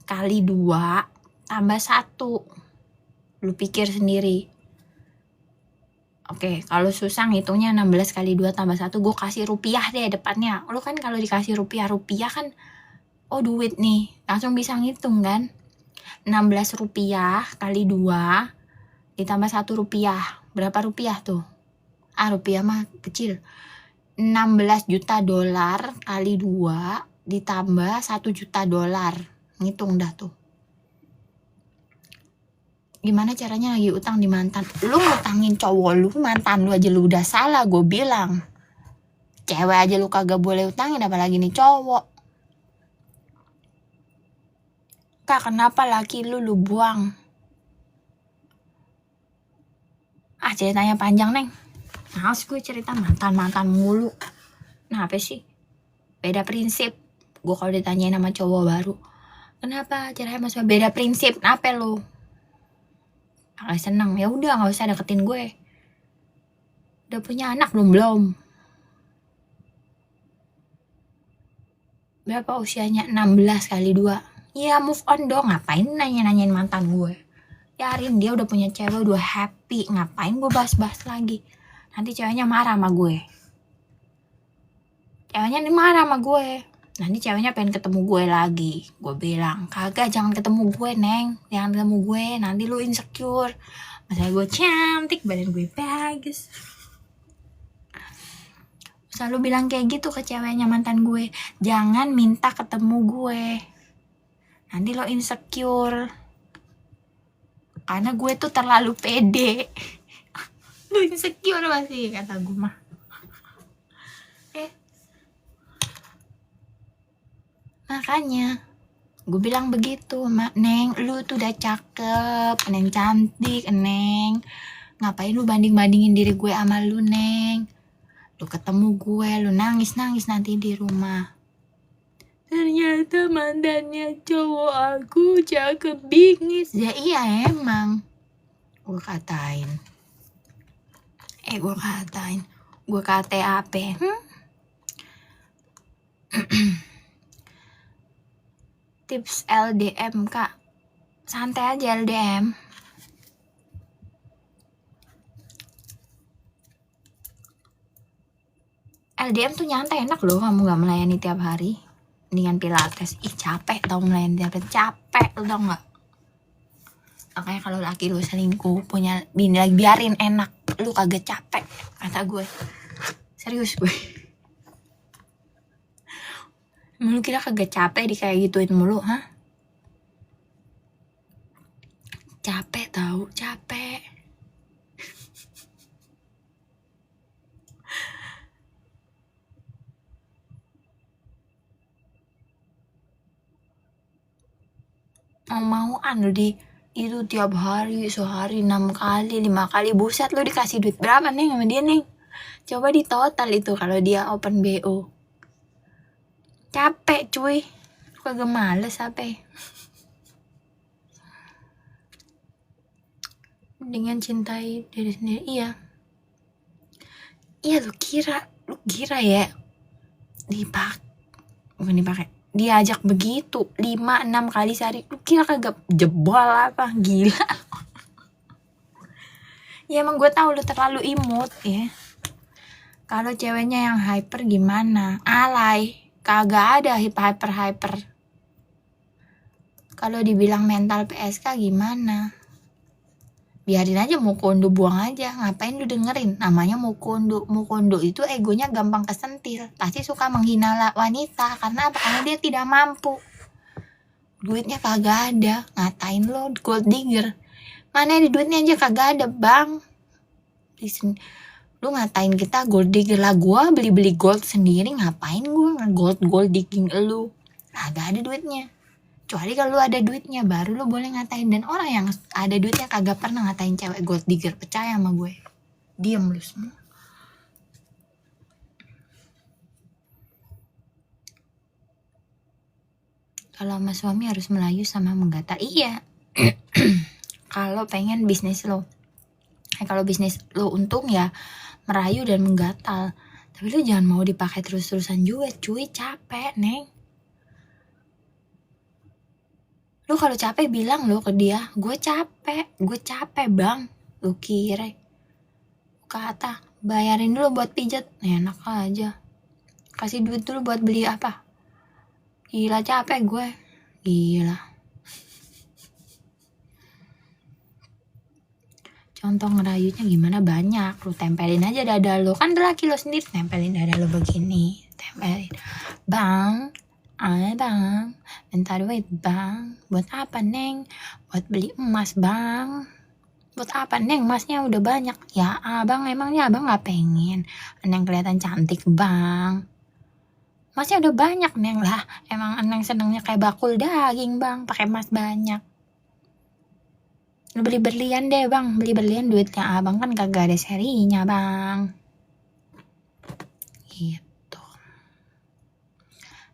kali 2 tambah 1. Lu pikir sendiri. Oke, kalau susah ngitungnya 16 kali 2 tambah 1, gue kasih rupiah deh depannya. Lu kan kalau dikasih rupiah kan, oh duit nih, langsung bisa ngitung kan. 16 rupiah kali 2 ditambah 1 rupiah. Berapa rupiah tuh? Rupiah mah kecil. 16 juta dolar kali 2 ditambah 1 juta dolar. ngitung dah tuh. Gimana caranya lagi utang di mantan? Lu ngutangin cowok lu, mantan lu aja lu udah salah, gue bilang. Cewek aja lu kagak boleh utangin, apalagi nih cowok. Kak, kenapa laki lu buang? Ceritanya panjang, Neng. Males gue cerita mantan mulu. Nah, apa sih? Beda prinsip. Gue kalau ditanyain sama cowok baru, kenapa caranya masih beda prinsip? Kenapa lu? Agak seneng, ya udah nggak usah deketin gue. Udah punya anak belum? Berapa usianya? 16 kali 2. Ya move on dong, ngapain nanya-nanyain mantan gue? Yarin dia udah punya cewek, udah happy, ngapain gue bahas-bahas lagi? Nanti ceweknya marah sama gue. Nanti ceweknya pengen ketemu gue lagi. Gue bilang, kagak, jangan ketemu gue, Neng. Jangan ketemu gue, nanti lu insecure. Masalah gue cantik, badan gue bagus. Selalu bilang kayak gitu ke ceweknya mantan gue. Jangan minta ketemu gue. Nanti lo insecure. Karena gue tuh terlalu pede. Lu insecure masih, kata gue mah. Makanya gue bilang begitu, Neng, lu tuh udah cakep, Neng cantik, Neng. Ngapain lu banding-bandingin diri gue sama lu, Neng? Lu ketemu gue, lu nangis-nangis nanti di rumah. Ternyata mantannya cowok aku cakep bingis. Ya iya emang. Gue katain. Gue kata apa? Tips LDM, Kak. Santai aja LDM. LDM tuh nyantai, enak loh kamu gak melayani tiap hari. Mendingan pilates. Ih capek tau melayani tiap hari. Capek, lu tau gak? Makanya kalau laki lu selingkuh, punya bini lagi, biarin enak. Lu kagak capek, kata gue. Serius gue. Lu kira kagak capek di kayak gituin mulu, hah? Capek tau, capek. Mau-mauan lu di itu tiap hari, sehari 6 kali, 5 kali. Buset, lu dikasih duit berapa, Neng, sama dia, Neng? Coba di total itu kalau dia open BO. Capek, cuy. Lu kagak males apa? Dengan cintai diri sendiri. Iya, lu kira ya bukan dipakai, diajak begitu 5-6 kali sehari, lu kira kagak jebol apa? Gila. Ya emang gue tahu lu terlalu imut ya. Kalau ceweknya yang hyper gimana? Alay, kagak ada hyper. Kalau dibilang mental PSK gimana? Biarin aja, mau kondo buang aja. Ngapain lu dengerin? Namanya mau kondo itu egonya gampang kesentil. Pasti suka menghina wanita. Karena apa? Karena dia tidak mampu. Duitnya kagak ada. Ngatain lo gold digger. Mana ada duitnya aja kagak ada, Bang. Lu ngatain kita gold digger lah. Gua beli gold sendiri, ngapain gua gold digging lu? Kagak ada duitnya. Kecuali kalau lu ada duitnya baru lu boleh ngatain. Dan orang yang ada duitnya kagak pernah ngatain cewek gold digger. Percaya sama gue. Diam lu semua. Kalau sama suami harus melayu sama menggatal. Iya. Kalau pengen bisnis lo, kalau bisnis lo untung ya merayu dan menggatal. Tapi lu jangan mau dipakai terus-terusan juga, cuy. Capek, Neng. Lu kalau capek bilang lo ke dia, gue capek, Bang. Lu kira kata bayarin dulu buat pijat, enak aja. Kasih duit dulu buat beli apa? Gila, capek gue. Gila. Contoh ngerayunya gimana? Banyak. Lu tempelin aja dada lo. Kan laki lo sendiri tempelin dada lo begini. Tempelin. Bang, Bang, minta duit bang. Buat apa neng? Buat beli emas bang. Buat apa neng? Emasnya udah banyak. Ya abang, emangnya abang gak pengen neng kelihatan cantik bang? Emasnya udah banyak neng lah. Emang neng senengnya kayak bakul daging bang, pakai emas banyak. Lu beli berlian deh bang, beli berlian, duitnya abang kan kagak ada serinya bang. Gitu.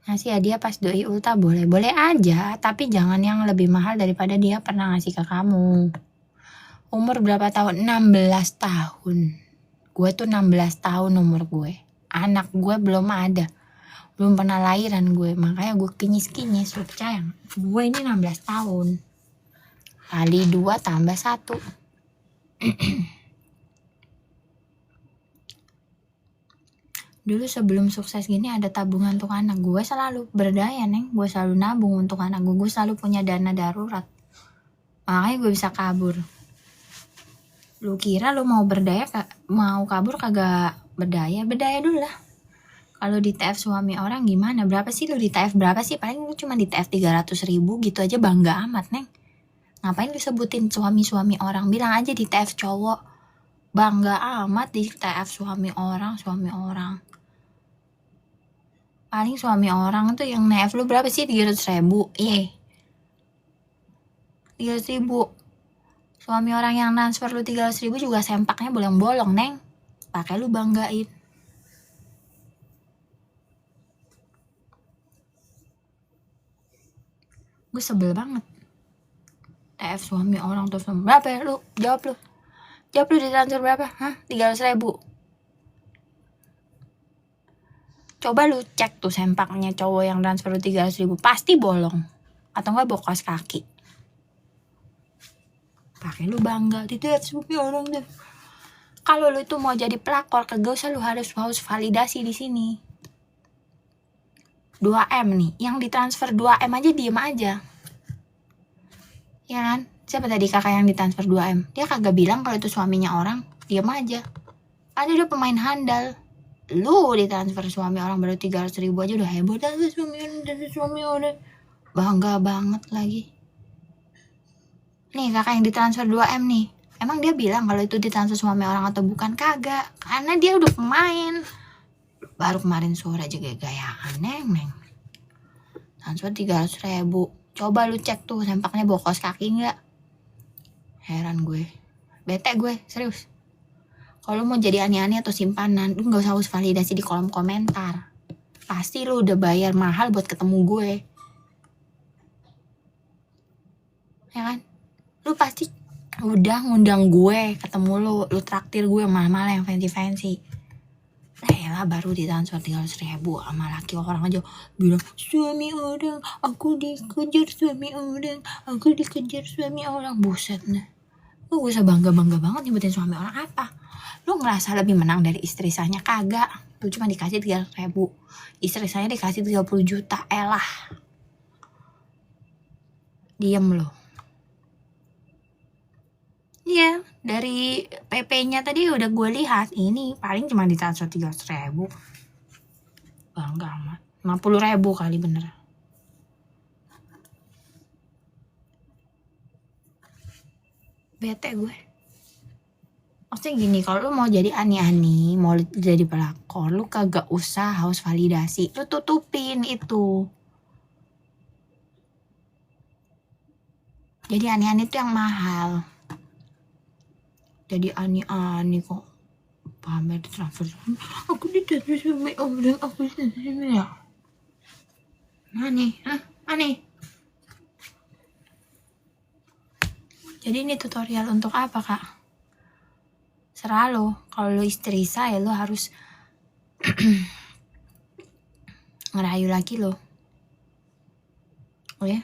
Ngasih hadiah pas doi ulta boleh aja, tapi jangan yang lebih mahal daripada dia pernah ngasih ke kamu. Umur berapa tahun? 16 tahun. Gue tuh 16 tahun umur gue. Anak gue belum ada. Belum pernah lahiran gue. Makanya gue kinyis-kinyis. Lu percaya gak? Gue ini 16 tahun. Kali 2 tambah 1. Dulu sebelum sukses gini ada tabungan untuk anak. Gue selalu berdaya neng. Gue selalu nabung untuk anak gue. Gue selalu punya dana darurat. Makanya gue bisa kabur. Lu kira lu mau berdaya, mau kabur kagak berdaya? Berdaya dulu lah. Kalau di TF suami orang gimana? Berapa sih lu di TF? Berapa sih? Paling lu cuma di TF 300.000 gitu aja bangga amat neng. Ngapain lu sebutin suami-suami orang? Bilang aja di TF cowok. Bangga amat di TF suami orang. Paling suami orang tuh yang TF lu berapa sih? 300.000. 300.000. Suami orang yang transfer lu 300.000 juga sempaknya bolong-bolong neng. Pakai lu banggain. Gue sebel banget. TF suami orang terus berapa ya lu? Jawab lu di transfer berapa? 300.000. Coba lu cek tuh sempaknya cowok yang transfer lu 300.000. Pasti bolong. Atau enggak bokas kaki. Pakai lu bangga di TF suami orang deh. Kalau lu itu mau jadi pelakor, kagak usah lu harus validasi di sini. 2M nih, yang ditransfer 2M aja diem aja. Ya kan? Siapa tadi kakak yang ditransfer 2M? Dia kagak bilang kalau itu suaminya orang, diem aja. Ada udah pemain handal. Lu ditransfer suami orang baru 300.000 aja udah heboh dah suami orang. Bangga banget lagi. Nih kakak yang ditransfer 2M nih. Emang dia bilang kalau itu ditransfer suami orang atau bukan? Kagak. Karena dia udah pemain. Baru kemarin sore aja gaya-gayaan neng. Transfer 300.000. Coba lu cek tuh sempaknya bokos kaki enggak? Heran gue. Bete gue, serius. Kalau mau jadi aneh-aneh atau simpanan, lu gak usah validasi di kolom komentar. Pasti lu udah bayar mahal buat ketemu gue. Ya kan? Lu pasti udah ngundang gue ketemu lu traktir gue mahal-mahal yang fancy-fancy. Lah baru ditransfer 300.000 sama laki orang aja bilang suami orang, aku dikejar suami orang. Buset nah. Lu gak usah bangga-bangga banget nyebutin suami orang apa. Lu ngerasa lebih menang dari istri sahnya? Kagak. Lu cuma dikasih 300.000. Istri saya dikasih 30 juta. Elah. Diem lo. Iya, dari PP-nya tadi udah gue lihat. Ini paling cuma ditransfer 300.000. Bangga amat. 50.000 kali bener. Bete gue. Maksudnya gini, kalau lu mau jadi ani-ani, mau jadi pelakor, lu kagak usah harus validasi. Lu tutupin itu. Jadi ani-ani itu yang mahal. Jadi ani-ani kok pamer transfer. Aku ditransfer sama orang, aku sendiri ya. Aneh. Jadi ini tutorial untuk apa kak? Serah lo, kalau lo istri saya lo harus ngerayu laki lo. Oh ya?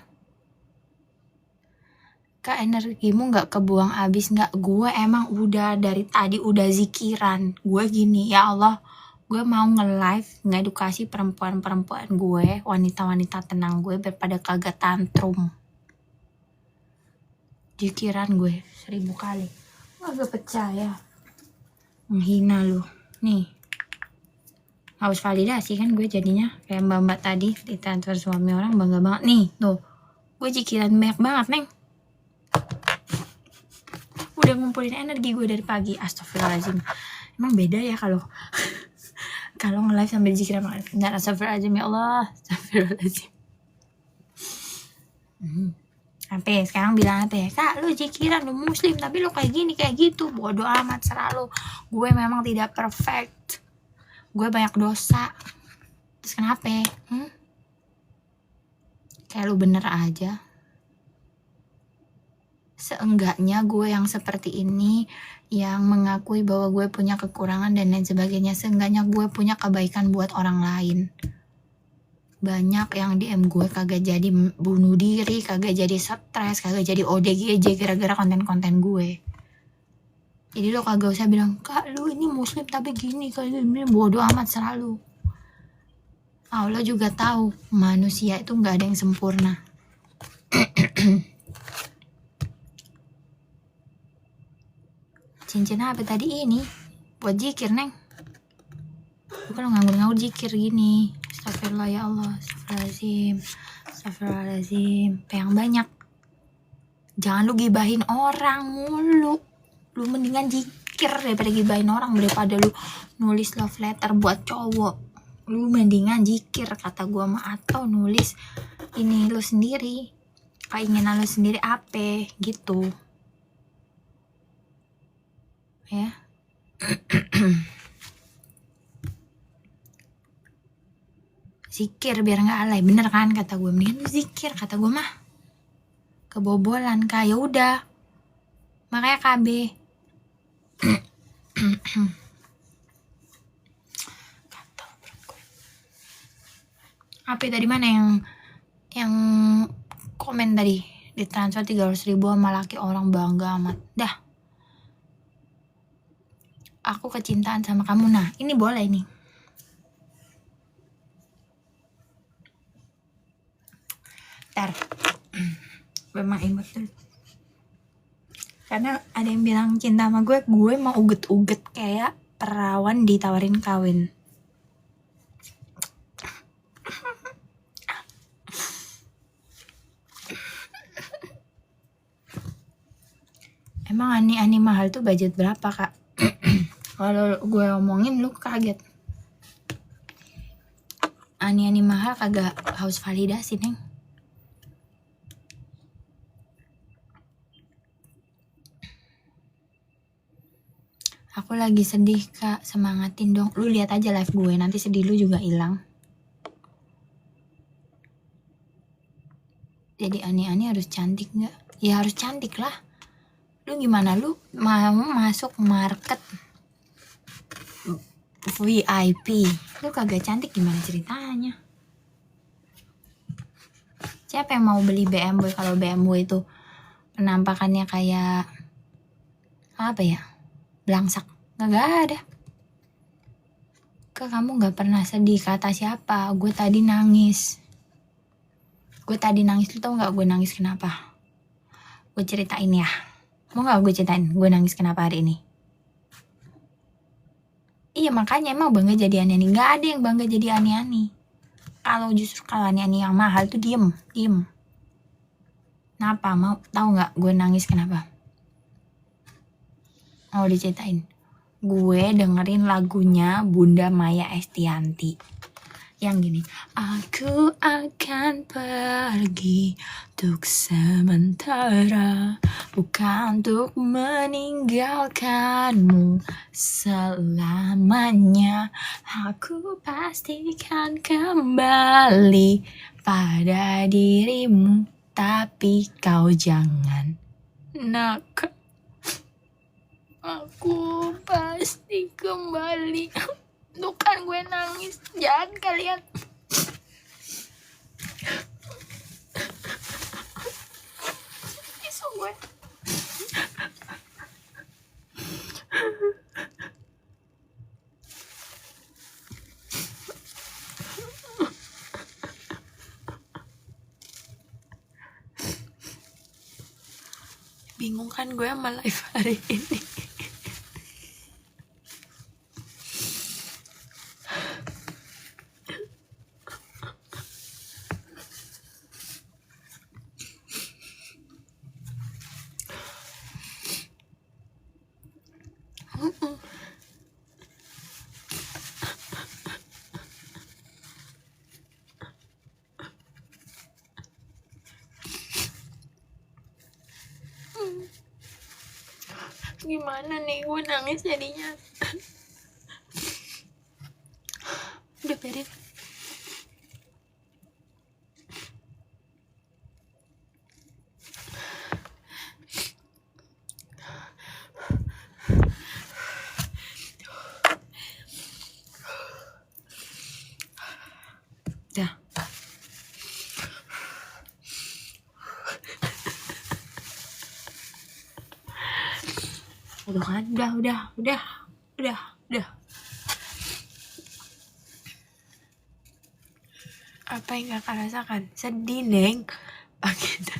Kak, energimu gak kebuang abis gak? Gue emang udah dari tadi udah zikiran. Gue gini, ya Allah, gue mau nge-live ngedukasi perempuan-perempuan gue, wanita-wanita tenang gue daripada kagak tantrum. Zikiran gue 1000 kali. Gak percaya. Menghina lu. Nih. Harus validasi kan gue jadinya. Kayak mbak-mbak tadi ditransfer suami orang, bangga banget. Nih tuh, gue jikiran banyak banget Neng. Udah ngumpulin energi gue dari pagi. Astagfirullahaladzim. Emang beda ya kalau kalau nge-live sambil jikiran banget. Benar, astagfirullahaladzim ya Allah. Astagfirullahaladzim. Sampai sekarang bilang apa ya, Kak lu jikiran, lu muslim tapi lu kayak gini kayak gitu. Bodoh amat, serah lu. Gue memang tidak perfect, gue banyak dosa. Terus kenapa ya? Kayak lu bener aja. Seenggaknya gue yang seperti ini, yang mengakui bahwa gue punya kekurangan dan lain sebagainya, seenggaknya gue punya kebaikan buat orang lain. Banyak yang DM gue kagak jadi bunuh diri, kagak jadi stres, kagak jadi ODGJ gara-gara konten-konten gue. Jadi lo kagak usah bilang, Kak lu ini muslim tapi gini, kalau ini bodoh amat selalu. Allah juga tahu manusia itu nggak ada yang sempurna. Cincin apa tadi ini? Buat zikir Neng. Bukan nganggur-nganggur zikir gini. Astagfirullah ya Allah, astagfirullahaladzim, astagfirullahaladzim. Yang banyak. Jangan lu gibahin orang mulu. Lu mendingan zikir daripada gibahin orang, daripada lu nulis love letter buat cowok. Lu mendingan zikir kata gua mah, atau nulis ini lu sendiri, keinginan lu sendiri apa gitu ya. Zikir biar nggak alay, bener kan kata gue, mendingan lu zikir kata gue mah. Kebobolan kak, ya udah makanya KB. Apa tadi mana yang komen tadi ditransfer 300.000 sama laki orang, bangga amat dah. Aku kecintaan sama kamu. Nah ini boleh nih. Ntar memang imut dulu. Karena ada yang bilang cinta sama gue mau uget-uget kayak perawan ditawarin kawin. Emang ani mahal tuh budget berapa kak? Kalau gue omongin lu kaget. Ani mahal kagak harus validasi Neng. Aku lagi sedih kak, semangatin dong. Lu lihat aja live gue, nanti sedih lu juga hilang. Jadi ani harus cantik nggak? Ya harus cantik lah. Lu gimana, lu mau masuk market VIP, lu kagak cantik gimana ceritanya? Siapa yang mau beli BMW kalau BMW itu penampakannya kayak apa ya, belangsak? Kagak ada. Kamu gak pernah sedih kata siapa? Gue tadi nangis. Lu tau gak gue nangis kenapa? Gue ceritain ya. Mau gak gue ceritain gue nangis kenapa hari ini? Iya makanya emang bangga jadi ani-ani. Gak ada yang bangga jadi ani-ani. Kalau ani-ani yang mahal tuh diem. Kenapa? Mau tahu nggak gue nangis kenapa? Mau diceritain? Gue dengerin lagunya Bunda Maya Estianty yang gini. Aku akan pergi untuk sementara, bukan untuk meninggalkanmu selamanya. Aku pastikan kembali pada dirimu, tapi kau jangan nakal. Aku pasti kembali. Tuh kan gue nangis. Jangan kalian. Isu gue. Bingung kan gue sama live hari ini. gimana nih, gue nangis jadinya. Udah beres. Dah. Udah kan, udah. Apa yang kakak rasakan? Sedih, Neng. Gitu.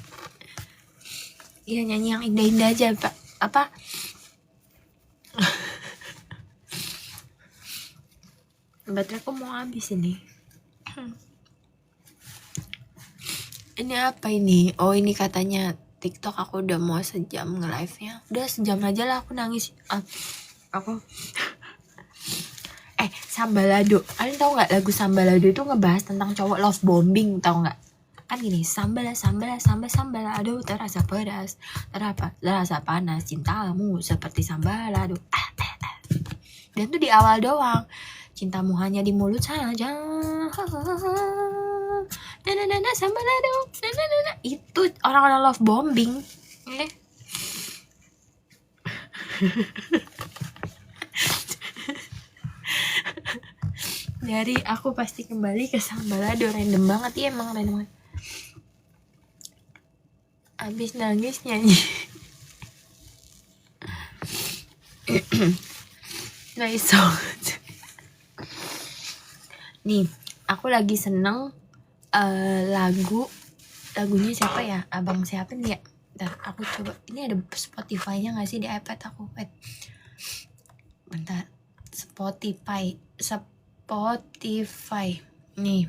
Iya, nyanyi yang indah-indah aja, Pak. Apa? Bateraiku mau habis ini. Ini apa ini? Oh, ini katanya TikTok aku udah mau sejam nge-live-nya. Udah sejam aja lah, aku nangis. Aku Sambalado. Kalian tahu nggak lagu Sambalado itu ngebahas tentang cowok love bombing, tahu nggak? Kan gini, sambal, aduh terasa pedas, terasa panas, cintamu seperti sambalado. Dan tuh di awal doang, cintamu hanya di mulut saja. Sambalado, itu orang-orang love bombing. Dari aku pasti kembali ke Sambalado. Random banget ya, emang random banget. Abis nangis nyanyi. Nice song. Nih, aku lagi seneng lagunya siapa ya? Abang siapa nih ya? Bentar, aku coba. Ini ada Spotify-nya gak sih di iPad aku? Bentar. Spotify. Nih.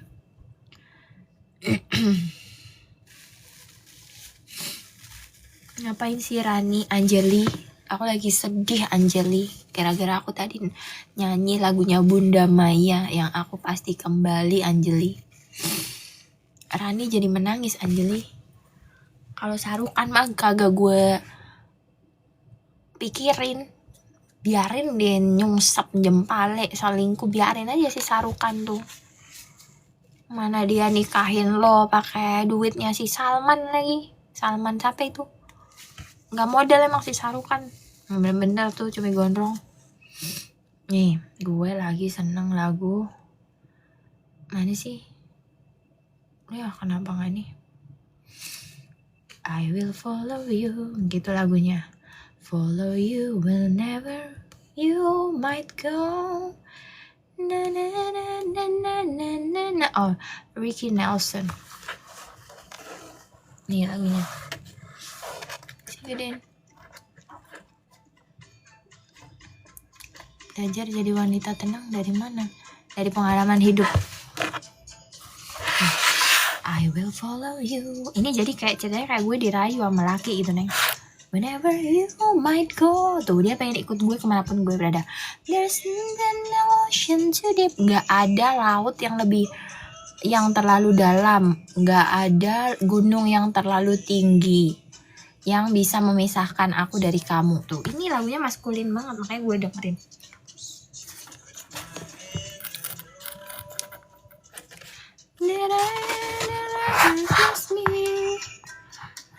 Ngapain sih Rani, Anjeli? Aku lagi sedih, Anjeli. Gara-gara aku tadi nyanyi lagunya Bunda Maya yang aku pasti kembali, Anjeli. Rani jadi menangis, Anjeli. Kalau Sarukan mah kagak gue pikirin. Biarin dia nyungsep jempale selingkuh, biarin aja si Sarukan tuh. Mana dia nikahin lo pakai duitnya si Salman lagi. Salman siapa itu? Nggak modal emang si Sarukan. Bener-bener tuh cumi gondrong. Nih, gue lagi seneng lagu. Mana sih? Ya kenapa nggak nih? I will follow you, gitu lagunya. Follow you whenever you might go. Na na na na na na na na. Oh, Ricky Nelson. Nih lagunya. Gedein. Belajar jadi wanita tenang dari mana? Dari pengalaman hidup. I will follow you. Ini jadi kayak ceritanya kayak gue dirayu sama laki gitu, Neng. Whenever you might go. Tuh dia pengen ikut gue kemanapun gue berada. There's no ocean too deep. Gak ada laut yang terlalu dalam. Gak ada gunung yang terlalu tinggi yang bisa memisahkan aku dari kamu. Tuh ini lagunya maskulin banget, makanya gue dengerin.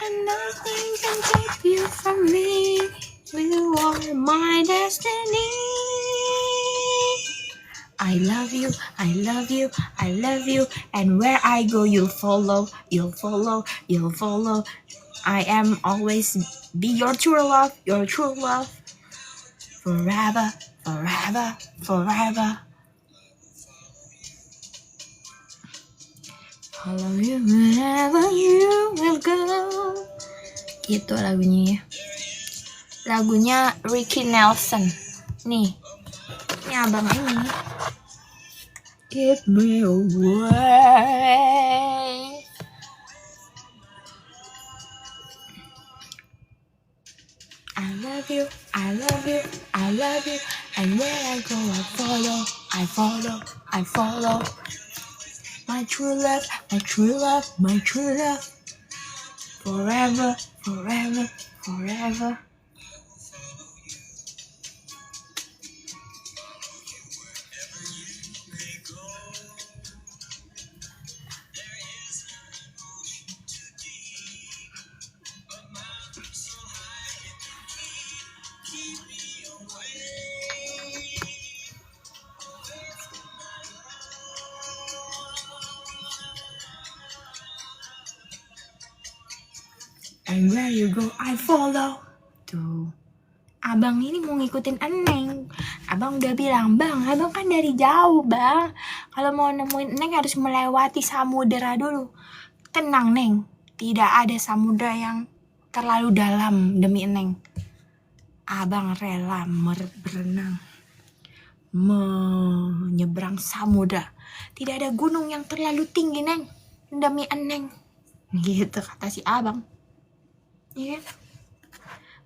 And nothing can take you from me. You are my destiny. I love you, I love you, I love you. And where I go, you'll follow, you'll follow, you'll follow. I am always be your true love, your true love. Forever, forever, forever. Follow you wherever you will go. Itu lagunya ya. Lagunya Ricky Nelson. Nih. Ini abang ini. Give me away. I love you, I love you, I love you. And where I go, I follow, I follow, I follow. My true love, my true love, my true love. Forever, forever, forever. And where you go, I follow. Tuh. Abang ini mau ngikutin Eneng. Abang udah bilang, Bang, abang kan dari jauh, Bang. Kalau mau nemuin Eneng harus melewati samudera dulu. Tenang, Neng. Tidak ada samudera yang terlalu dalam demi Eneng. Abang rela berenang. Menyeberang samudera. Tidak ada gunung yang terlalu tinggi, Neng. Demi Eneng. Gitu kata si abang. Iya kan?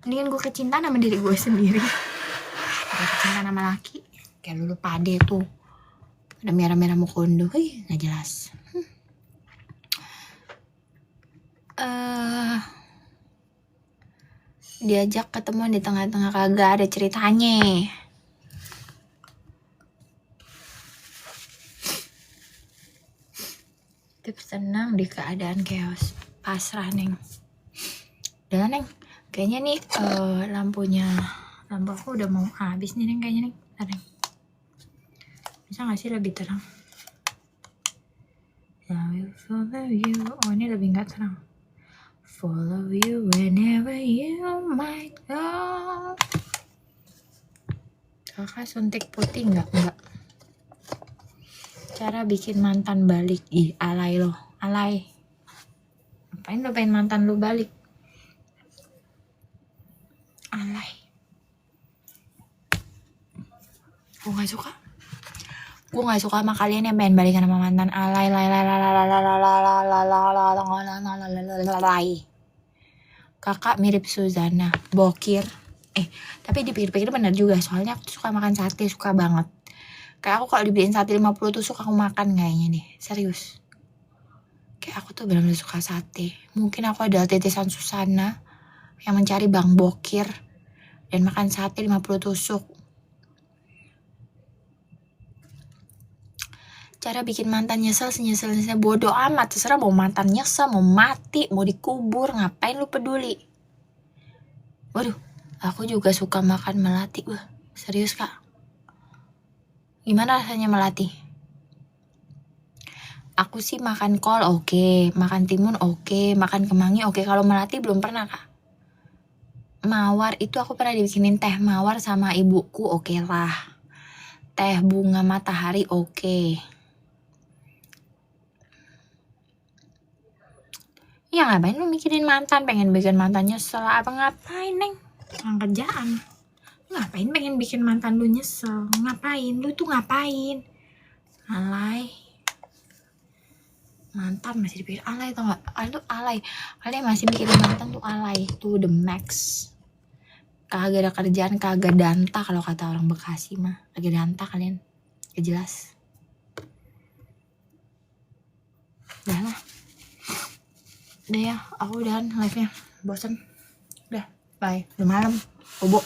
Mendingan gue kecintaan sama diri gue sendiri. Gue kecintaan sama laki. Kayak lulu pade tuh. Ada merah-merah mukondo. Gak jelas. Diajak ketemuan di tengah-tengah kagak ada ceritanya. Tips tenang di keadaan chaos. Pasrah, Neng. Udah, Neng. Kayaknya nih lampu aku udah mau habis nih, Neng. Kayaknya, Neng. Bentar, Neng. Bisa gak sih lebih terang? I will follow you. Oh, ini lebih gak terang. Follow you whenever you might go. Kakak suntik putih gak? Enggak. Cara bikin mantan balik. Ih, alay lo. Alay. Ngapain lo pengen mantan lo balik? Alay. Gue gak suka. Gue gak suka sama kalian yang pengen balikan sama mantan. Alay. Kakak mirip Suzana. Bokir. Tapi dipikir-pikir bener juga. Soalnya aku suka makan sate. Suka banget. Kayak aku kalau dibeliin sate 50 tusuk aku makan kayaknya deh. Serius. Kayak aku tuh bener-bener suka sate. Mungkin aku adalah titisan Susana yang mencari Bang Bokir dan makan sate 50 tusuk. Cara bikin mantan nyesel senyesel-nyesel bodoh amat. Terserah mau mantan nyesel, mau mati, mau dikubur, ngapain lu peduli. Waduh, aku juga suka makan melati. Wah, serius kak. Gimana rasanya melati? Aku sih makan kol oke, makan timun oke, makan kemangi oke. Kalau melati belum pernah kak. Mawar itu aku pernah dibikinin teh mawar sama ibuku oke lah. Teh bunga matahari oke. Ya ngapain lu mikirin mantan, pengen bikin mantan nyesel apa ngapain, Neng? Kerjaan. Ngapain pengen bikin mantan lu nyesel? Ngapain? Lu tuh ngapain? Alay. Mantan masih dipikir alay tau gak? Lu alay. Kalian masih mikirin mantan tuh alay. Tuh the max. Kagak ada kerjaan, kagak danta kalau kata orang Bekasi mah. Kagak danta kalian. Gak jelas. Udah lah. Udah ya, aku udahan live-nya. Bosen. Udah, bye. Udah malam. Bobo.